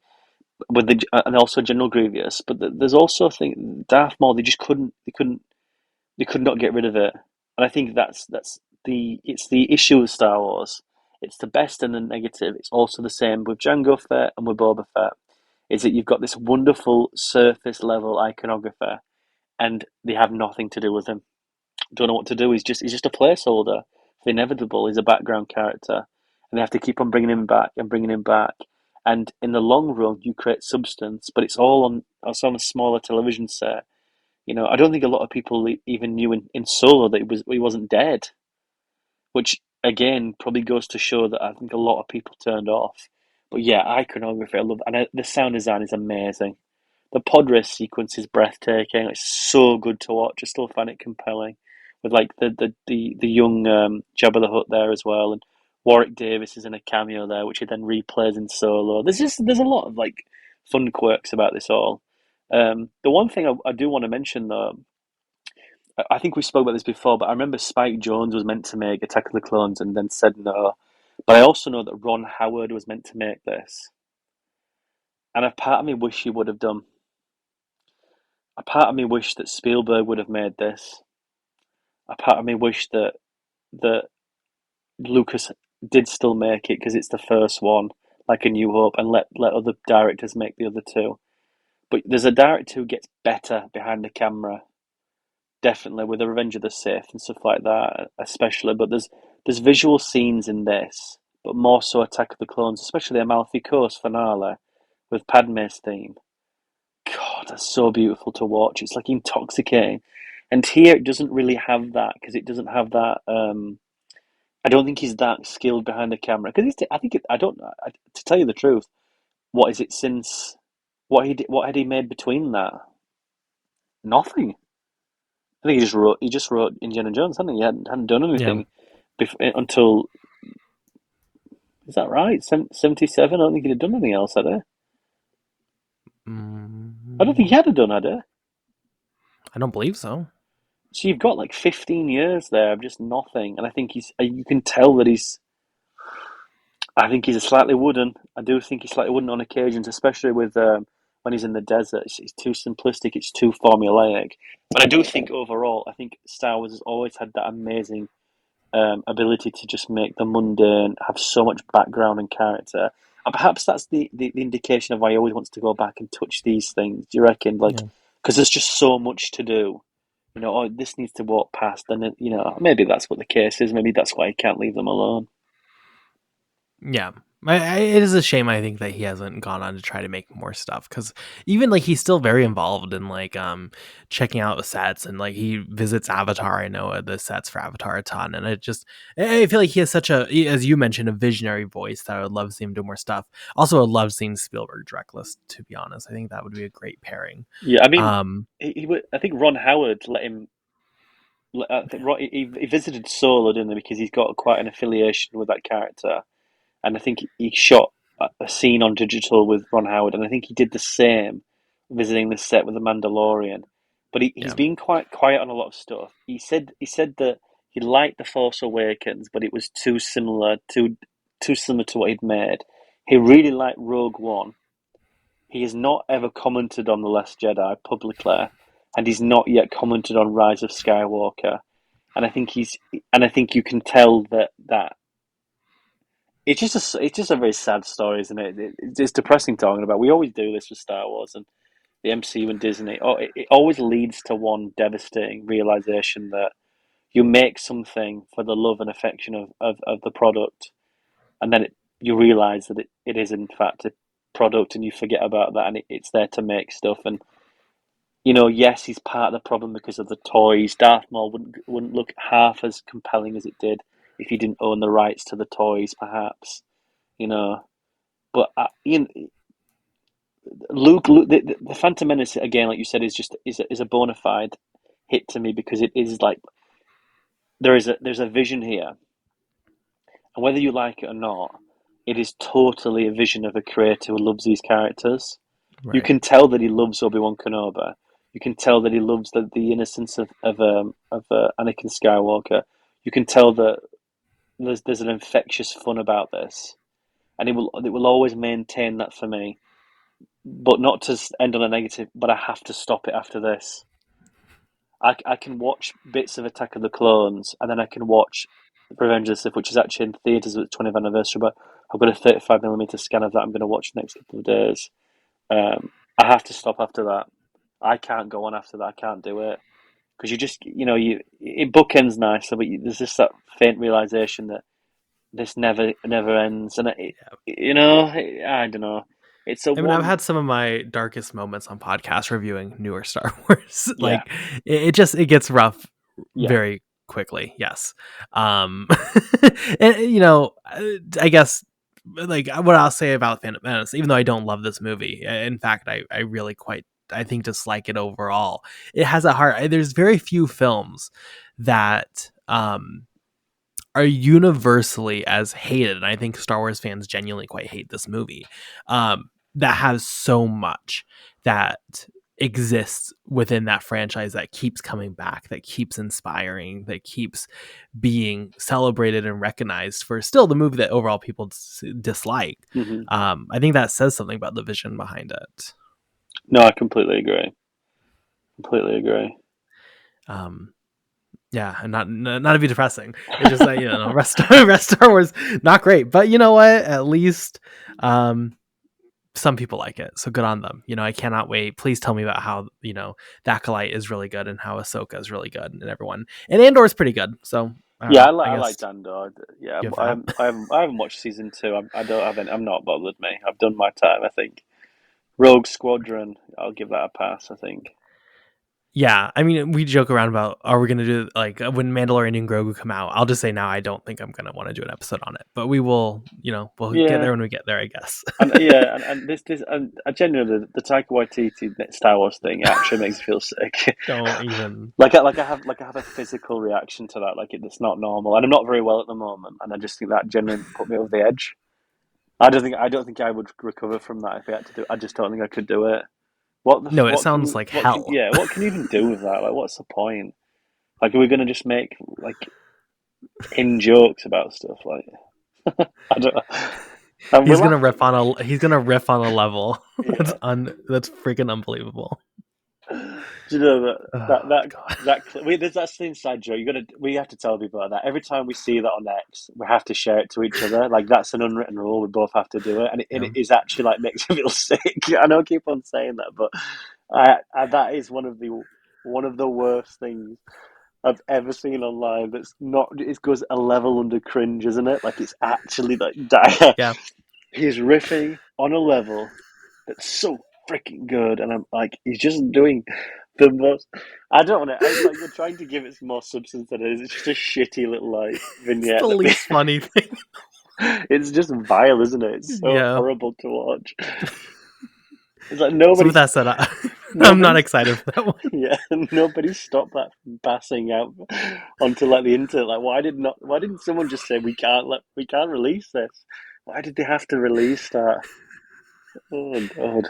with and also General Grievous. But there's also a thing Darth Maul. They could not get rid of it, and I think that's it's the issue with Star Wars. It's the best and the negative. It's also the same with Jango Fett and with Boba Fett. Is that you've got this wonderful surface level iconographer, and they have nothing to do with him. Don't know what to do. He's just a placeholder. The inevitable. He's a background character, and they have to keep on bringing him back and bringing him back. And in the long run, you create substance, but it's on a smaller television set. I don't think a lot of people even knew in Solo that he wasn't dead, which again probably goes to show that I think a lot of people turned off. But yeah, iconography, I love, and the sound design is amazing. The pod race sequence is breathtaking. It's so good to watch. I still find it compelling, with like the young Jabba the Hutt there as well, and Warwick Davis is in a cameo there, which he then replays in Solo. There's a lot of like fun quirks about this all. The one thing I do want to mention though, I think we spoke about this before, but I remember Spike Jonze was meant to make Attack of the Clones and then said no. But I also know that Ron Howard was meant to make this, and a part of me wish he would have done. A part of me wished that Spielberg would have made this. A part of me wished that Lucas did still make it because it's the first one, like A New Hope, and let other directors make the other two. But there's a director who gets better behind the camera, definitely with the Revenge of the Sith and stuff like that, especially. But there's visual scenes in this, but more so Attack of the Clones, especially the Amalfi Coast finale with Padme's theme. God, that's so beautiful to watch. It's like intoxicating. And here it doesn't really have that because it doesn't have that. I don't think he's that skilled behind the camera because I think I don't. To tell you the truth, what is it since what he did? What had he made between that? Nothing. I think he just wrote Indiana Jones, hadn't he? He hadn't done Yeah. anything until, is that right? 77? I don't think he'd done anything else, had he? I don't think he Mm, had done, had he? I don't believe so. So you've got like 15 years there of just nothing, and I think you can tell that I think he's a slightly wooden. I do think he's slightly wooden on occasions, especially with when he's in the desert. It's too simplistic. It's too formulaic. But I do think overall, I think Star Wars has always had that amazing ability to just make the mundane have so much background and character. And perhaps that's the indication of why he always wants to go back and touch these things. Do you reckon? Like, Yeah. because there's just so much to do. Oh, this needs to walk past, and then, maybe that's what the case is. Maybe that's why he can't leave them alone. Yeah. It is a shame, I think, that he hasn't gone on to try to make more stuff, because even like he's still very involved in like checking out the sets, and like he visits Avatar. I know the sets for Avatar a ton, and I feel like he has such a, as you mentioned, a visionary voice that I would love to see him do more stuff. Also, I would love seeing Spielberg directless, to be honest. I think that would be a great pairing. Yeah, I mean, Um, I think Ron Howard let him. I think he visited Solo, didn't he? Because he's got quite an affiliation with that character, and I think he shot a scene on digital with Ron Howard, and I think he did the same visiting the set with the Mandalorian. But he's yeah, been quite quiet on a lot of stuff. He said that he liked The Force Awakens, but it was too similar to what he'd made. He really liked Rogue One. He has not ever commented on The Last Jedi publicly, and he's not yet commented on Rise of Skywalker. And I think you can tell that it's just a very sad story, isn't it? It's depressing talking about. We always do this with Star Wars and the MCU and Disney. Oh, it always leads to one devastating realization that you make something for the love and affection of the product, and then you realize that it is in fact a product, and you forget about that, and it's there to make stuff. And yes, he's part of the problem because of the toys. Darth Maul wouldn't look half as compelling as it did if he didn't own the rights to the toys, perhaps. You know, but Luke, the Phantom Menace again, like you said, is a bona fide hit to me because it is like there's a vision here, and whether you like it or not, it is totally a vision of a creator who loves these characters. You right. can tell that he loves Obi-Wan Kenobi. You can tell that he loves the innocence of Anakin Skywalker. You can tell that there's an infectious fun about this, and it will always maintain that for me. But not to end on a negative. But I have to stop it after this. I can watch bits of Attack of the Clones, and then I can watch Revenge of the Sith, which is actually in theaters at the 20th anniversary. But I've got a 35mm scan of that. I'm going to watch the next couple of days. I have to stop after that. I can't go on after that. I can't do it because you just, it bookends nicely, but there's just that faint realization that this never ends, and I don't know. It's a I mean, I've one, had some of my darkest moments on podcasts reviewing newer Star Wars. yeah, Like it gets rough yeah, very quickly. Yes. Um, and I guess like what I'll say about Phantom Menace, even though I don't love this movie, in fact, I really quite, I think, dislike it overall. It has a heart. There's very few films that, are universally as hated, and I think Star Wars fans genuinely quite hate this movie, that has so much that exists within that franchise that keeps coming back, that keeps inspiring, that keeps being celebrated and recognized for still the movie that overall people dislike. hmm I think that says something about the vision behind it. no, I completely agree. Completely agree. Um, Yeah, and not to be depressing. It's just that rest Star Wars not great, but you know what? At least some people like it, so good on them. I cannot wait. Please tell me about how the Acolyte is really good and how Ahsoka is really good, and everyone, and Andor is pretty good. So I don't Yeah, know. I I guess like Andor. Yeah, you have I that. haven't watched season two. I don't have any, I'm not bothered me. I've done my time. I think Rogue Squadron. I'll give that a pass. I think. Yeah, I mean, we joke around about are we going to do like when Mandalorian and Grogu come out. I'll just say now I don't think I'm going to want to do an episode on it, but we will. We'll get Yeah, there when we get there, I guess. and yeah, and this and I genuinely the Taika Waititi Star Wars thing actually makes me feel sick. Don't even. I have a physical reaction to that. It's not normal, and I'm not very well at the moment, and I just think that genuinely put me over the edge. I don't think I would recover from that if I had to do. I just don't think I could do it. No, it sounds like hell. What can you even do with that? Like, what's the point? Like, are we gonna just make like in jokes about stuff? Like, I don't know. And we're laughing. He's gonna riff on a level Yeah. that's freaking unbelievable. Do you know Oh god. that's the inside joke. We have to tell people like that every time we see that on X. We have to share it to each other. Like that's an unwritten rule. We both have to do it, and Yeah. it is actually like makes me feel sick. I know I keep on saying that, but that is one of the worst things I've ever seen online. That's not. It goes a level under cringe, isn't it? Like it's actually like dire. Yeah. He's riffing on a level that's so freaking good, and I'm like, he's just doing the most. I don't want to. It's like you're trying to give it some more substance than it is. It's just a shitty little like It's vignette the that we. least funny thing. It's just vile, isn't it? It's so Yeah. horrible to watch. It's like So with that said, I'm not nobody's, excited for that one. yeah, nobody stopped that from passing out onto like the internet. Like, why didn't someone just say we can't release this? Why did they have to release that? Oh God.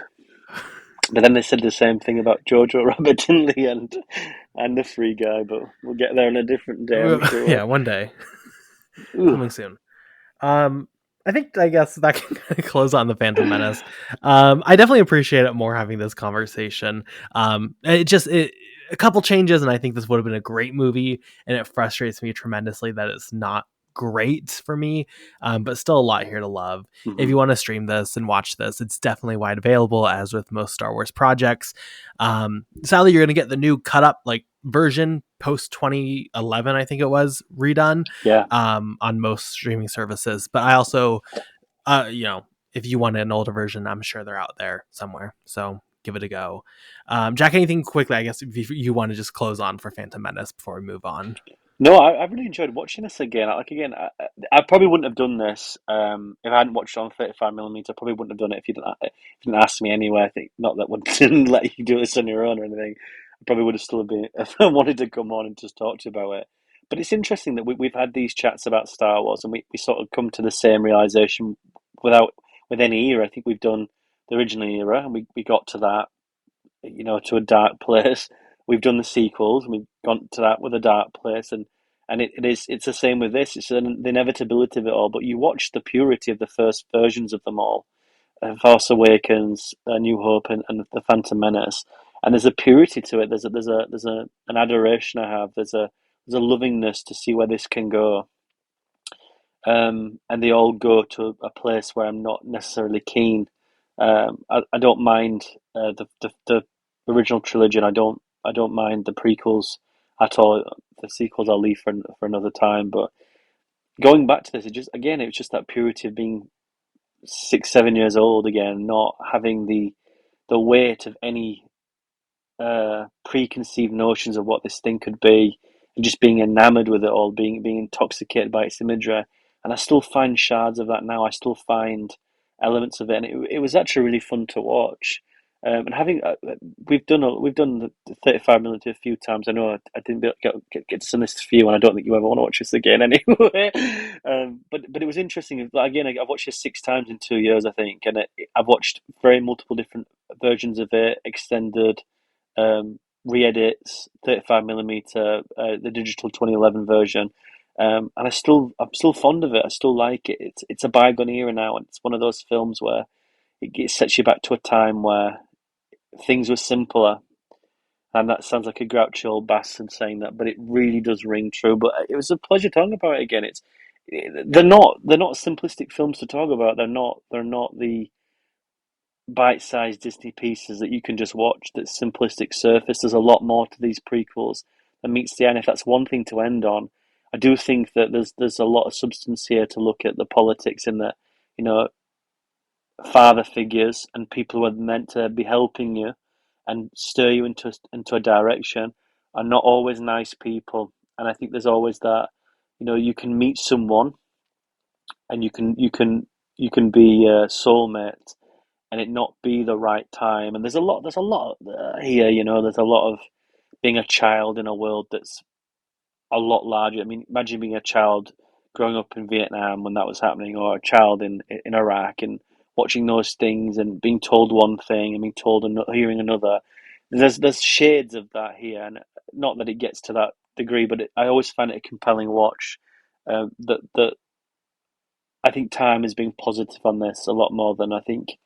But then they said the same thing about Jojo Rabbit, didn't they? And the Free Guy, but we'll get there on a different day, I'm Yeah, sure. one day Ugh. coming soon. Um, I guess that can kind of close on the Phantom Menace. I definitely appreciate it more having this conversation. It a couple changes, and I think this would have been a great movie. And it frustrates me tremendously that it's not great for me, but still a lot here to love. If Mhm. you want to stream this and watch this, it's definitely wide available, as with most Star Wars projects. Sadly, you're going to get the new cut up like version post 2011, I think it was redone Yeah. on most streaming services. But I also, if you want an older version, I'm sure they're out there somewhere. So give it a go. Jack, anything quickly, I guess, if you want to just close on for Phantom Menace before we move on. No, I really enjoyed watching this again. Like again, I probably wouldn't have done this if I hadn't watched it on 35mm. I probably wouldn't have done it if you didn't ask me anyway. I think not that would didn't let you do this on your own or anything. I probably would have still been if I wanted to come on and just talk to you about it. But it's interesting that we've had these chats about Star Wars and we sort of come to the same realization without with any era. I think we've done the original era and we got to that to a dark place. We've done the sequels, and we've gone to that with a dark place, and it's the same with this. It's the inevitability of it all. But you watch the purity of the first versions of them all, Force Awakens, A New Hope, and the Phantom Menace, and there's a purity to it. There's an adoration I have. There's a lovingness to see where this can go. And they all go to a place where I'm not necessarily keen. I don't mind the original trilogy, and I don't mind the prequels at all. The sequels I'll leave for another time. But going back to this, it was just that purity of being 6, 7 years old again, not having the weight of any preconceived notions of what this thing could be, and just being enamored with it all, being intoxicated by its imagery. And I still find shards of that now. I still find elements of it, and it was actually really fun to watch. And having we've done the 35mm a few times. I know I didn't get to send this to you, and I don't think you ever want to watch this again anyway. But it was interesting. Again, I've watched this 6 times in 2 years, I think, and I've watched very multiple different versions of it, extended, re-edits, 35mm, the digital 2011 version, and I'm still fond of it. I still like it. It's a bygone era now, and it's one of those films where it sets you back to a time where things were simpler. And that sounds like a grouchy old bastard saying that, but it really does ring true. But it was a pleasure talking about it again. They're not simplistic films to talk about. They're not the bite-sized Disney pieces that you can just watch that's simplistic surface. There's a lot more to these prequels than meets the eye. And if that's one thing to end on, I do think that there's a lot of substance here to look at the politics in the, you know, father figures and people who are meant to be helping you and steer you into a direction are not always nice people. And I think there's always that, you can meet someone and you can be a soulmate and it not be the right time. And there's a lot here. There's a lot of being a child in a world that's a lot larger. I mean, imagine being a child growing up in Vietnam when that was happening, or a child in Iraq and watching those things and being told one thing and being told hearing another. There's shades of that here, and not that it gets to that degree, but I always find it a compelling watch. That I think Time is being positive on this a lot more than I think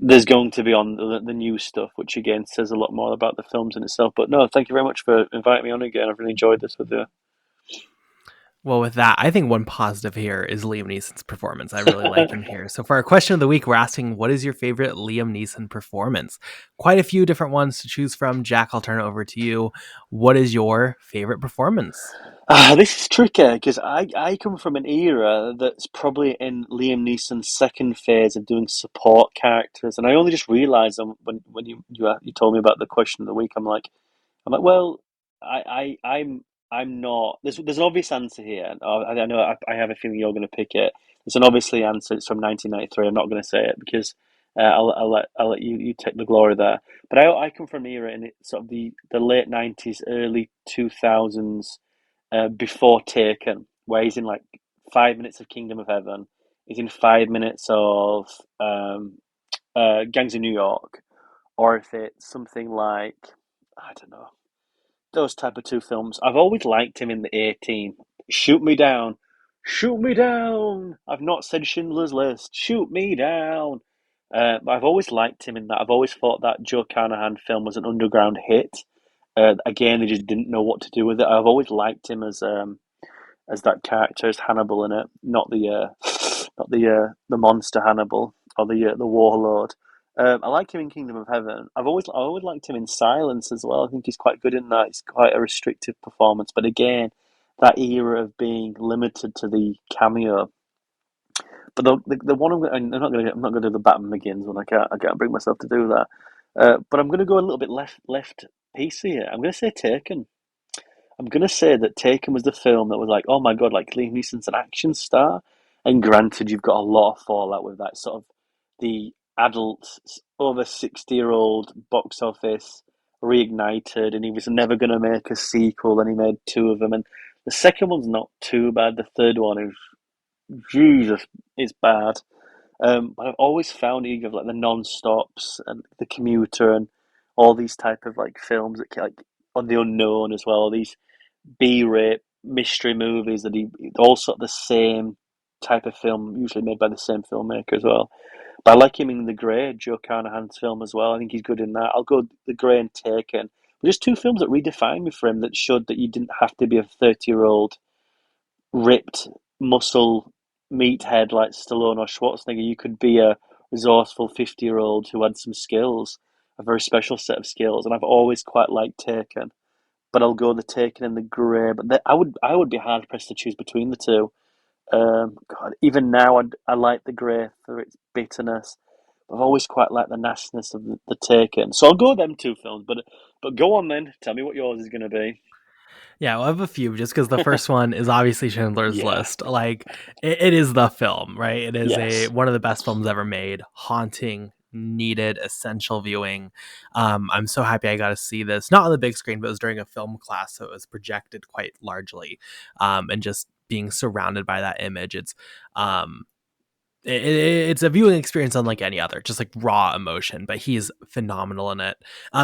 there's going to be on the new stuff, which again says a lot more about the films in itself. But no, thank you very much for inviting me on again. I've really enjoyed this with you. Well, with that, I think one positive here is Liam Neeson's performance. I really like him here. So, for our question of the week, we're asking, what is your favorite Liam Neeson performance? Quite a few different ones to choose from. Jack, I'll turn it over to you. What is your favorite performance? This is tricky because I come from an era that's probably in Liam Neeson's second phase of doing support characters, and I only just realised when you told me about the question of the week, I'm like, well, I'm not. There's an obvious answer here. I know I have a feeling you're going to pick it. There's an obviously answer. It's from 1993. I'm not going to say it because I'll let you take the glory there. But I come from an era in sort of the late 90s, early 2000s, before Taken, where he's in like 5 minutes of Kingdom of Heaven. He's in 5 minutes of Gangs of New York, or if it's something like I don't know those type of two films. I've always liked him in the A-Team. Shoot me down. Shoot me down. I've not said Schindler's List. Shoot me down. But I've always liked him in that. I've always thought that Joe Carnahan film was an underground hit. Again, they just didn't know what to do with it. I've always liked him as that character, as Hannibal in it, not the monster Hannibal or the warlord. I like him in Kingdom of Heaven. I always liked him in Silence as well. I think he's quite good in that. It's quite a restrictive performance, but again, that era of being limited to the cameo. But the one I'm not going to do the Batman Begins one. I can't bring myself to do that. But I'm going to go a little bit left piece here. I'm going to say Taken. I'm gonna say that Taken was the film that was like, oh my god, like Liam Neeson's an action star, and granted, you've got a lot of fallout with that sort of the adult over 60-year-old box office reignited, and he was never gonna make a sequel, and he made two of them, and the second one's not too bad. The third one is Jesus, is bad. But I've always found you have like the non-stops and the commuter and all these type of like films that like on the unknown as well. These B-rate mystery movies that he all sort of the same type of film, usually made by the same filmmaker as well. But I like him in The Grey, Joe Carnahan's film as well. I think he's good in that. I'll go The Grey and Taken. But just two films that redefined me for him that showed that you didn't have to be a 30-year-old ripped muscle meathead like Stallone or Schwarzenegger. You could be a resourceful 50-year-old who had some skills, a very special set of skills. And I've always quite liked Taken, but I'll go the Taken and the Grey. But I would be hard pressed to choose between the two. God, even now I like the Grey for its bitterness. I've always quite liked the nastiness of the Taken, so I'll go them two films. But go on then, tell me what yours is going to be. Yeah, well, I have a few just because the first one is obviously Schindler's Yeah. List. Like, it is the film, right? It is Yes. one of the best films ever made. Haunting, needed, essential viewing. I'm so happy I got to see this, not on the big screen, but it was during a film class, so it was projected quite largely. And just being surrounded by that image, it's a viewing experience unlike any other, just like raw emotion, but he's phenomenal in it.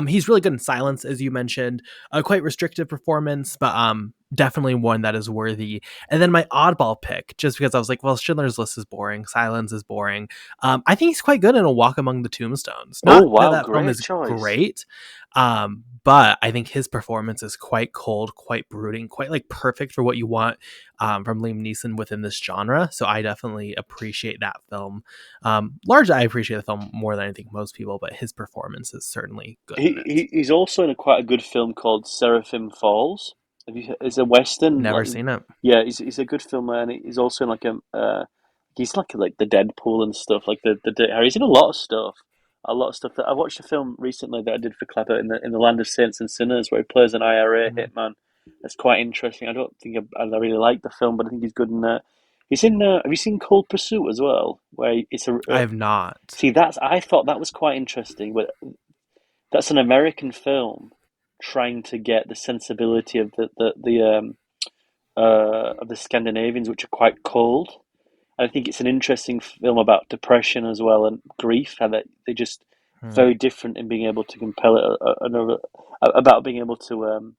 He's really good in Silence, as you mentioned, a quite restrictive performance, but definitely one that is worthy. And then my oddball pick, just because I was like, well, Schindler's List is boring, Silence is boring. I think he's quite good in A Walk Among the Tombstones. Oh Not that wow, that film great is choice. great, but I think his performance is quite cold, quite brooding, quite like perfect for what you want from Liam Neeson within this genre. So I definitely appreciate that film. Largely, I appreciate the film more than I think most people, but his performance is certainly good in it. He's also in a quite a good film called Seraphim Falls. It's a western, Never like seen it. yeah, he's a good film, and he's also in like he's like the Deadpool and stuff, like he's in a lot of stuff. That I watched a film recently that I did for Clapper in the Land of Saints and Sinners, where he plays an IRA Mhm. hitman. That's quite interesting. I don't think I really like the film, but I think he's good in that. He's in. Have you seen Cold Pursuit as well? Where it's I have not. see that's I thought that was quite interesting, but that's an American film trying to get the sensibility of the Scandinavians, which are quite cold. And I think it's an interesting film about depression as well and grief, how they just Hmm. very different in being able to compel it. About being able to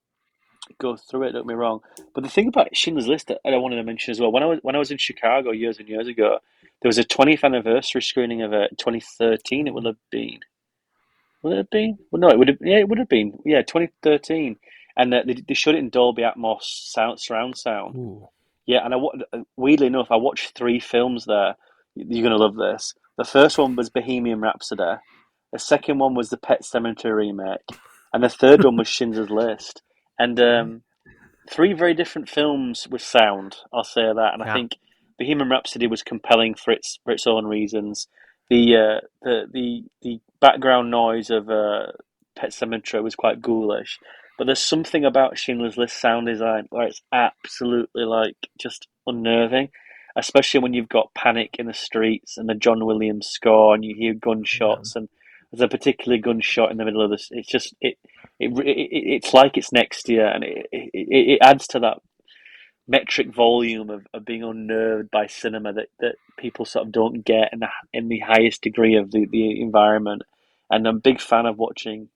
go through it. Don't get me wrong, but the thing about Schindler's List that I wanted to mention as well, when I was in Chicago years and years ago, there was a 20th anniversary screening of it. 2013, it would have been. Would it have been? Well, no, it would have. Yeah, it would have been. Yeah, 2013, and they showed it in Dolby Atmos surround sound. Ooh. Yeah, and weirdly enough, I watched three films there. You're gonna love this. The first one was Bohemian Rhapsody. The second one was the Pet Sematary remake, and the third one was Schindler's List. And three very different films with sound. I'll say that, and I Yeah. think Bohemian Rhapsody was compelling for its own reasons. The background noise of Pet Sematary was quite ghoulish, but there's something about Schindler's List sound design where it's absolutely like just unnerving, especially when you've got panic in the streets and the John Williams score and you hear Yeah. gunshots and there's a particular gunshot in the middle of this. It's just it's like it's next to you, and it adds to that metric volume of being unnerved by cinema that people sort of don't get in the highest degree of the environment. And I'm a big fan of watching,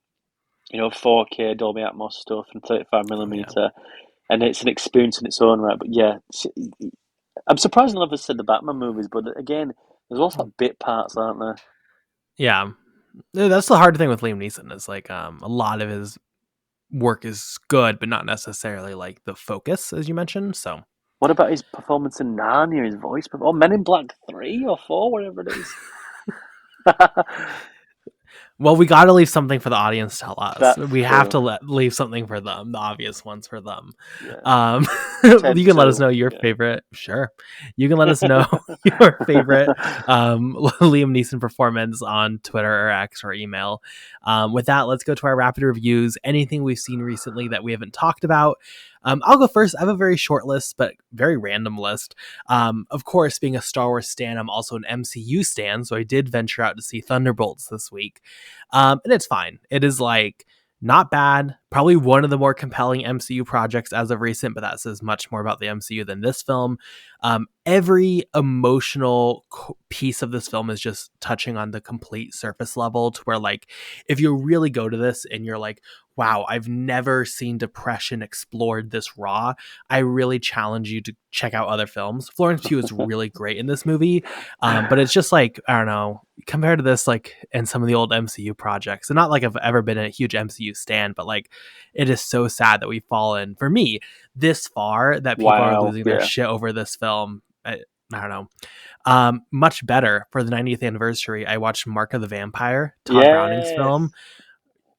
4K Dolby Atmos stuff and 35 Oh, yeah. millimeter, and it's an experience in its own right. But yeah, I'm surprised I never said the Batman movies, but again, there's also like bit parts, aren't there? Yeah. That's the hard thing with Liam Neeson is like a lot of his work is good, but not necessarily like the focus, as you mentioned. So, What about his performance in Narnia, his voice, or Men in Black 3 or 4, whatever it is? well, we got to leave something for the audience to tell us. That's We have true. to leave something for them, the obvious ones for them. Yeah. Um, Ted you can let us 2. know your Yeah. favorite. Sure, you can let us know your favorite Liam Neeson performance on Twitter or X or email. With that, let's go to our rapid reviews. Anything we've seen recently that we haven't talked about. I'll go first. I have a very short list, but very random list. Of course, being a Star Wars stan, I'm also an MCU stan, so I did venture out to see Thunderbolts this week. And it's fine. It is like not bad. Probably one of the more compelling MCU projects as of recent, but that says much more about the MCU than this film. Every emotional piece of this film is just touching on the complete surface level to where, like, if you really go to this and you're like, wow, I've never seen depression explored this raw, I really challenge you to check out other films. Florence Pugh is really great in this movie, but it's just like, I don't know, compared to this, like, and some of the old MCU projects, and not like I've ever been a huge MCU stan, but like, it is so sad that we've fallen, for me, this far that people are Wow. losing their Yeah. shit over this film. I don't know. Much better for the 90th anniversary. I watched Mark of the Vampire, Todd Browning's film. Yes.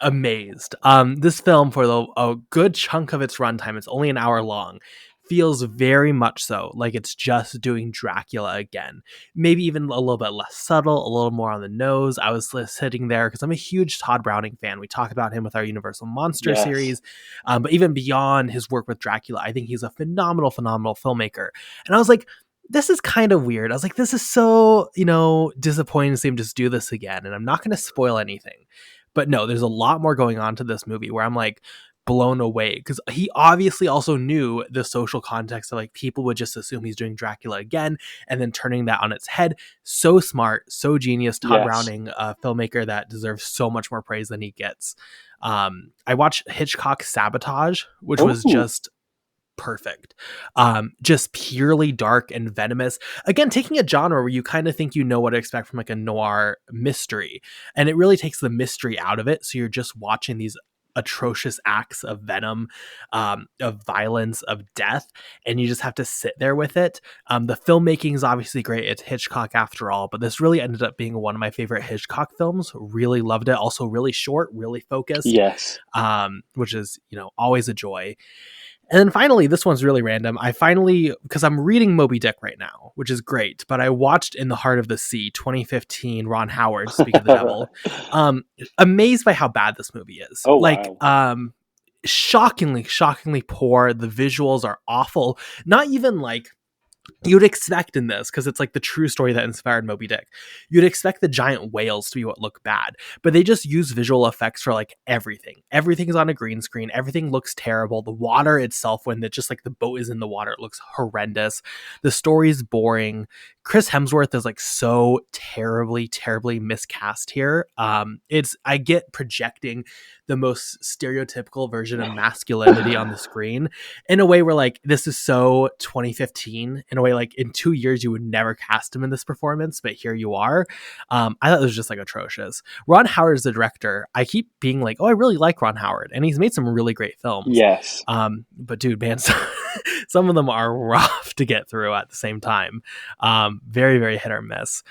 Amazed. This film, for a good chunk of its runtime, it's only an hour long, feels very much so like it's just doing Dracula again. Maybe even a little bit less subtle, a little more on the nose. I was sitting there because I'm a huge Todd Browning fan. We talk about him with our Universal Monster Yes. series, but even beyond his work with Dracula, I think he's a phenomenal, phenomenal filmmaker. And I was like, this is kind of weird. I was like, this is so, disappointing to see him just do this again. And I'm not going to spoil anything. But no, there's a lot more going on to this movie where I'm like blown away because he obviously also knew the social context of like people would just assume he's doing Dracula again and then turning that on its head. So smart, so genius. Todd Yes. Browning, a filmmaker that deserves so much more praise than he gets. I watched Hitchcock's Sabotage, which was Oh, just perfect. Just purely dark and venomous. Again, taking a genre where you kind of think you know what to expect from like a noir mystery, and it really takes the mystery out of it. So you're just watching these atrocious acts of venom, of violence, of death, and you just have to sit there with it. The filmmaking is obviously great. It's Hitchcock after all, but this really ended up being one of my favorite Hitchcock films. Really loved it. Also, really short, really focused, yes. which is always a joy. And then finally, this one's really random. Because I'm reading Moby Dick right now, which is great, but I watched In the Heart of the Sea, 2015, Ron Howard, Speak of the Devil. Amazed by how bad this movie is. Oh, Like, wow. shockingly, shockingly poor. The visuals are awful. Not even like you'd expect in this, because it's like the true story that inspired Moby Dick, you'd expect the giant whales to be what look bad, but they just use visual effects for like everything. Everything's on a green screen. Everything looks terrible. The water itself, when it just like the boat is in the water, it looks horrendous. The story's boring. Chris Hemsworth is like so terribly miscast here. I get projecting the most stereotypical version of masculinity on the screen in a way where like this is so 2015, in a way like in 2 years you would never cast him in this performance, but here you are. I thought it was just like atrocious. Ron Howard is the director. I keep being like, oh, I really like Ron Howard, and he's made some really great films. Yes. But dude, man, some of them are rough to get through at the same time. Very hit or miss.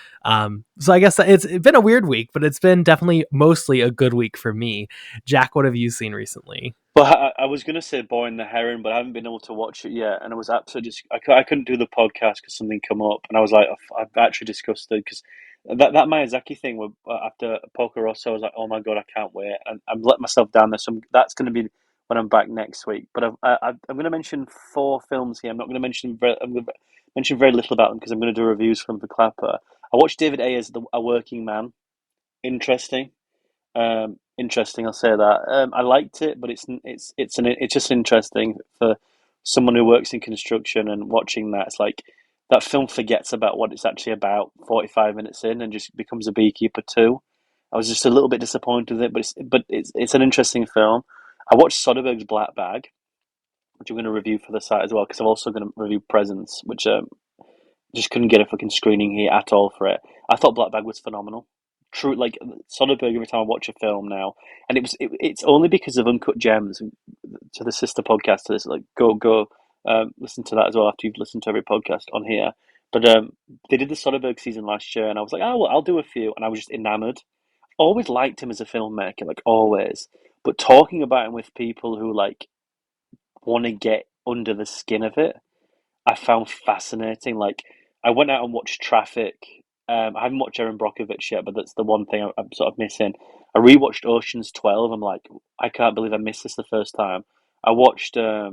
So I guess it's been a weird week, but it's been definitely mostly a good week for me. Jack, what have you seen recently? Well, I was going to say Boy and the Heron, but I haven't been able to watch it yet. And I was absolutely just, I couldn't do the podcast because something come up. And I was like, I've actually discussed it because that Miyazaki thing, after Poker Rosso, I was like, oh my God, I can't wait. And I'm letting myself down there. So that's going to be when I'm back next week. But I'm going to mention 4 films here. I'm not going to mention, I'm going to mention very little about them because I'm going to do reviews from the Clapper. I watched David Ayer's A Working Man. Interesting. Interesting, I'll say that. I liked it, but it's just interesting for someone who works in construction and watching that. It's like that film forgets about what it's actually about 45 minutes in and just becomes a beekeeper too. I was just a little bit disappointed with it, but it's an interesting film. I watched Soderbergh's Black Bag, which I'm going to review for the site as well because I'm also going to review Presence, which just couldn't get a fucking screening here at all for it. I thought Black Bag was phenomenal. True, like Soderbergh. Every time I watch a film now, and it's only because of Uncut Gems to the sister podcast to this. Like, go, listen to that as well after you've listened to every podcast on here. But they did the Soderbergh season last year, and I was like, oh, well, I'll do a few, and I was just enamored. Always liked him as a filmmaker, like always. But talking about him with people who like want to get under the skin of it, I found fascinating. Like, I went out and watched Traffic. I haven't watched Erin Brockovich yet, but that's the one thing I'm sort of missing. I rewatched Ocean's 12. I'm like, I can't believe I missed this the first time. I watched the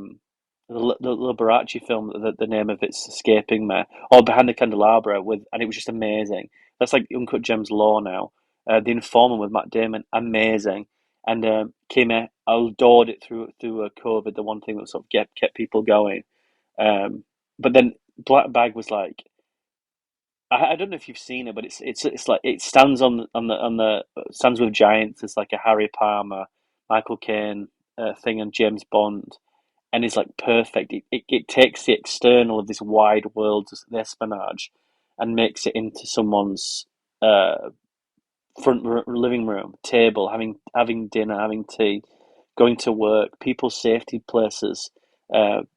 Liberace film. The name of it's escaping me. Or Behind the Candelabra and it was just amazing. That's like Uncut Gems law now. The Informer with Matt Damon, amazing. And Kimmy, I adored it through COVID. The one thing that sort of kept people going. But then Black Bag was like, I don't know if you've seen it, but it's like it stands on the stands with giants. It's like a Harry Palmer, Michael Caine thing, and James Bond, and it's like perfect. It takes the external of this wide world, the espionage, and makes it into someone's uh, living room table, having dinner, having tea, going to work, people's safety places,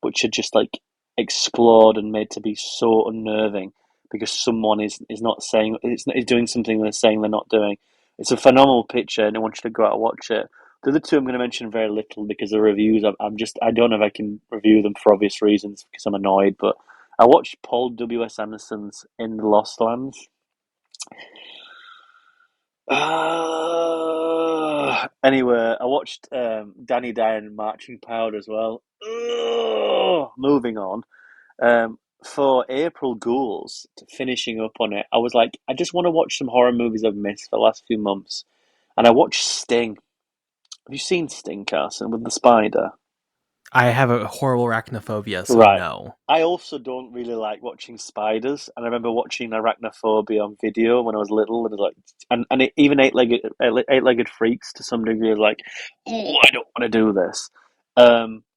which are just like explored and made to be so unnerving because someone is not saying is doing something they're saying they're not doing. It's a phenomenal picture, and I want you to go out and watch it. The other two I'm going to mention very little because the reviews I don't know if I can review them for obvious reasons because I'm annoyed. But I watched Paul W.S. Anderson's In the Lost Lands. Anyway, I watched Danny Dyer and Marching Powder as well. Moving on. For April Ghouls, finishing up on it, I was like, I just want to watch some horror movies I've missed for the last few months. And I watched Sting. Have you seen Sting, Carson, with the spider? I have a horrible arachnophobia, so Right. no. I also don't really like watching spiders, and I remember watching Arachnophobia on video when I was little, and like, even eight-legged freaks to some degree, like, oh, I don't want to do this.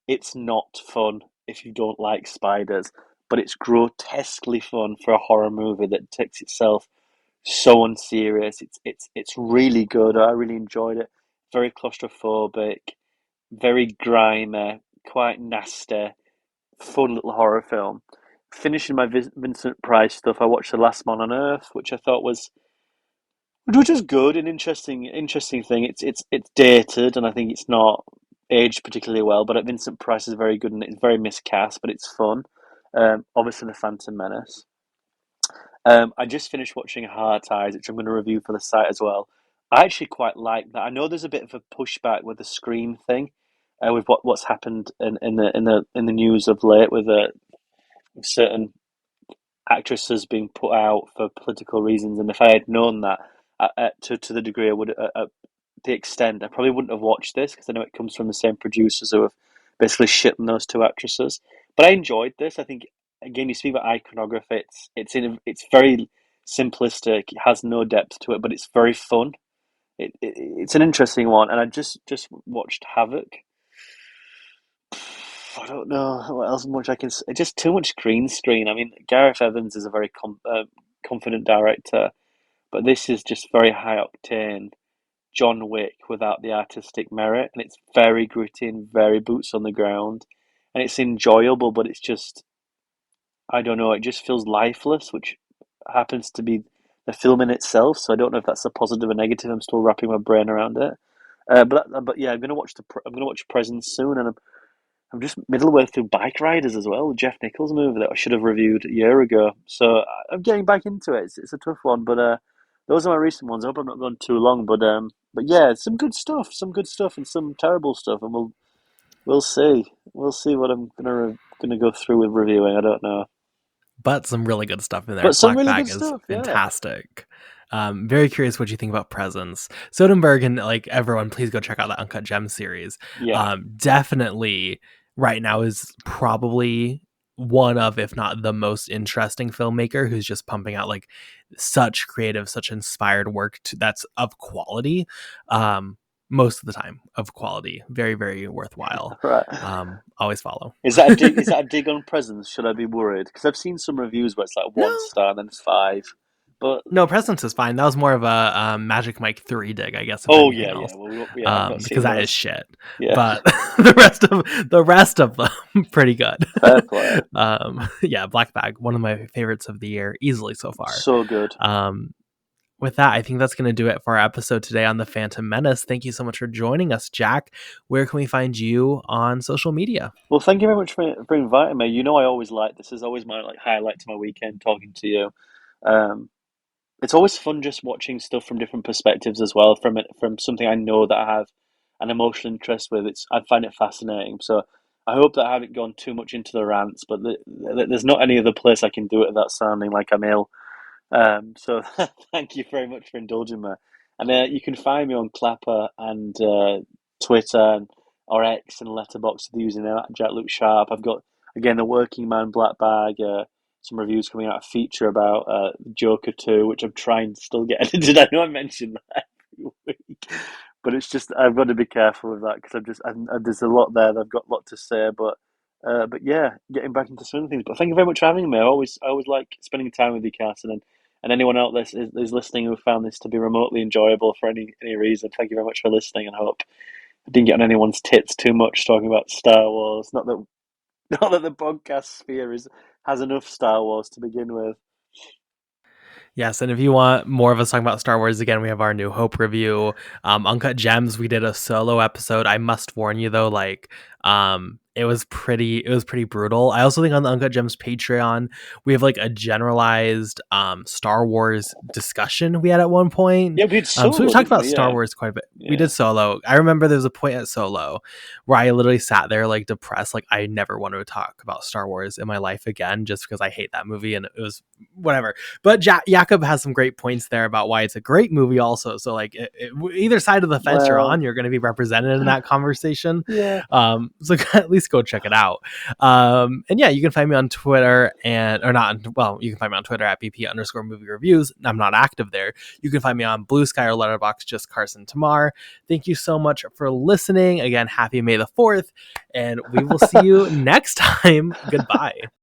It's not fun if you don't like spiders, but it's grotesquely fun for a horror movie that takes itself so unserious. It's really good. I really enjoyed it. Very claustrophobic, very grimy, quite nasty, fun little horror film. Finishing my Vincent Price stuff, I watched The Last Man on Earth, which was good, an interesting thing. It's dated, and I think it's not aged particularly well. But Vincent Price is very good, and it's very miscast, but it's fun. Obviously, The Phantom Menace. I just finished watching Heart Eyes, which I'm going to review for the site as well. I actually quite like that. I know there's a bit of a pushback with the Scream thing, with what's happened in the news of late with certain actresses being put out for political reasons, and if I had known that to the degree I would, the extent, I probably wouldn't have watched this because I know it comes from the same producers who have basically shit on those two actresses. But I enjoyed this. I think again, you speak about iconography. It's very simplistic. It has no depth to it, but it's very fun. It's an interesting one, and I just watched Havoc. I don't know what else much I can. Just too much green screen. I mean, Gareth Evans is a very confident director, but this is just very high octane John Wick without the artistic merit, and it's very gritty and very boots on the ground, and it's enjoyable, but it's just I don't know. It just feels lifeless, which happens to be the film in itself. So I don't know if that's a positive or negative. I'm still wrapping my brain around it. But yeah, I'm gonna watch Presence soon, and I'm just middle way through Bike Riders as well, the Jeff Nichols movie that I should have reviewed a year ago. So I'm getting back into it. It's a tough one, but those are my recent ones. I hope I'm not going too long, but yeah, some good stuff, and some terrible stuff, and we'll see. We'll see what I'm gonna go through with reviewing. I don't know, But some really good stuff in there. but some Black really good Bag is stuff. Yeah, fantastic. Very curious what you think about Presence. Soderbergh and like everyone, please go check out the Uncut Gems series. yeah, Definitely right now is probably one of, if not the most interesting filmmaker who's just pumping out like such creative, such inspired work that's of quality. Most of the time of quality. Very, very worthwhile. right. Always follow. Is that a dig? Is that a dig on Presence? Should I be worried? Because I've seen some reviews where it's like one No. star and then it's five. But No, Presence is fine. That was more of a Magic Mike 3 dig, I guess, if oh anything yeah, else. yeah. Well, yeah, I've not Because seen that is those. shit. Yeah, But the rest of them, pretty good. fair play. Yeah, Black Bag, one of my favorites of the year, easily so far. So good. Um, with that, I think that's going to do it for our episode today on the Phantom Menace. Thank you so much for joining us, Jack. Where can we find you on social media? Well, thank you very much for inviting me. You know, I always like this is always my like highlight to my weekend talking to you. Um, it's always fun just watching stuff from different perspectives as well. From something I know that I have an emotional interest with. I find it fascinating. So I hope that I haven't gone too much into the rants, but there's not any other place I can do it without sounding like I'm ill. So thank you very much for indulging me. And you can find me on Clapper and Twitter or X and Letterboxd using Jak-Luke Sharp. I've got again the Working Man Black Bag. Some reviews coming out, a feature about Joker 2, which I'm trying to still get edited. I know I mentioned that every week, but it's just I've got to be careful with that because there's a lot there that I've got a lot to say, but yeah, getting back into some things. But thank you very much for having me. I always like spending time with you, Carson, and anyone out there is listening who found this to be remotely enjoyable for any reason. Thank you very much for listening, and I hope I didn't get on anyone's tits too much talking about Star Wars. Not that the podcast sphere has enough Star Wars to begin with. Yes, and if you want more of us talking about Star Wars, again, we have our New Hope review. Uncut Gems, we did a solo episode. I must warn you though, like, it was pretty brutal. I also think on the Uncut Gems Patreon, we have like a generalized Star Wars discussion we had at one point. Yeah, we did So we've solo, talked didn't about we? Star Yeah, Wars quite a bit. We yeah. did Solo. I remember there was a point at Solo where I literally sat there like depressed, like I never want to talk about Star Wars in my life again, just because I hate that movie, and it was whatever. But Jakob has some great points there about why it's a great movie also. So like either side of the fence you're on, you're going to be represented in that conversation. Yeah. So at least go check it out. And yeah, you can find me on Twitter you can find me on Twitter at BP_movie reviews. I'm not active there. You can find me on Blue Sky or Letterboxd, just Carson Timar. Thank you so much for listening. Again, happy May the 4th, and we will see you next time. Goodbye.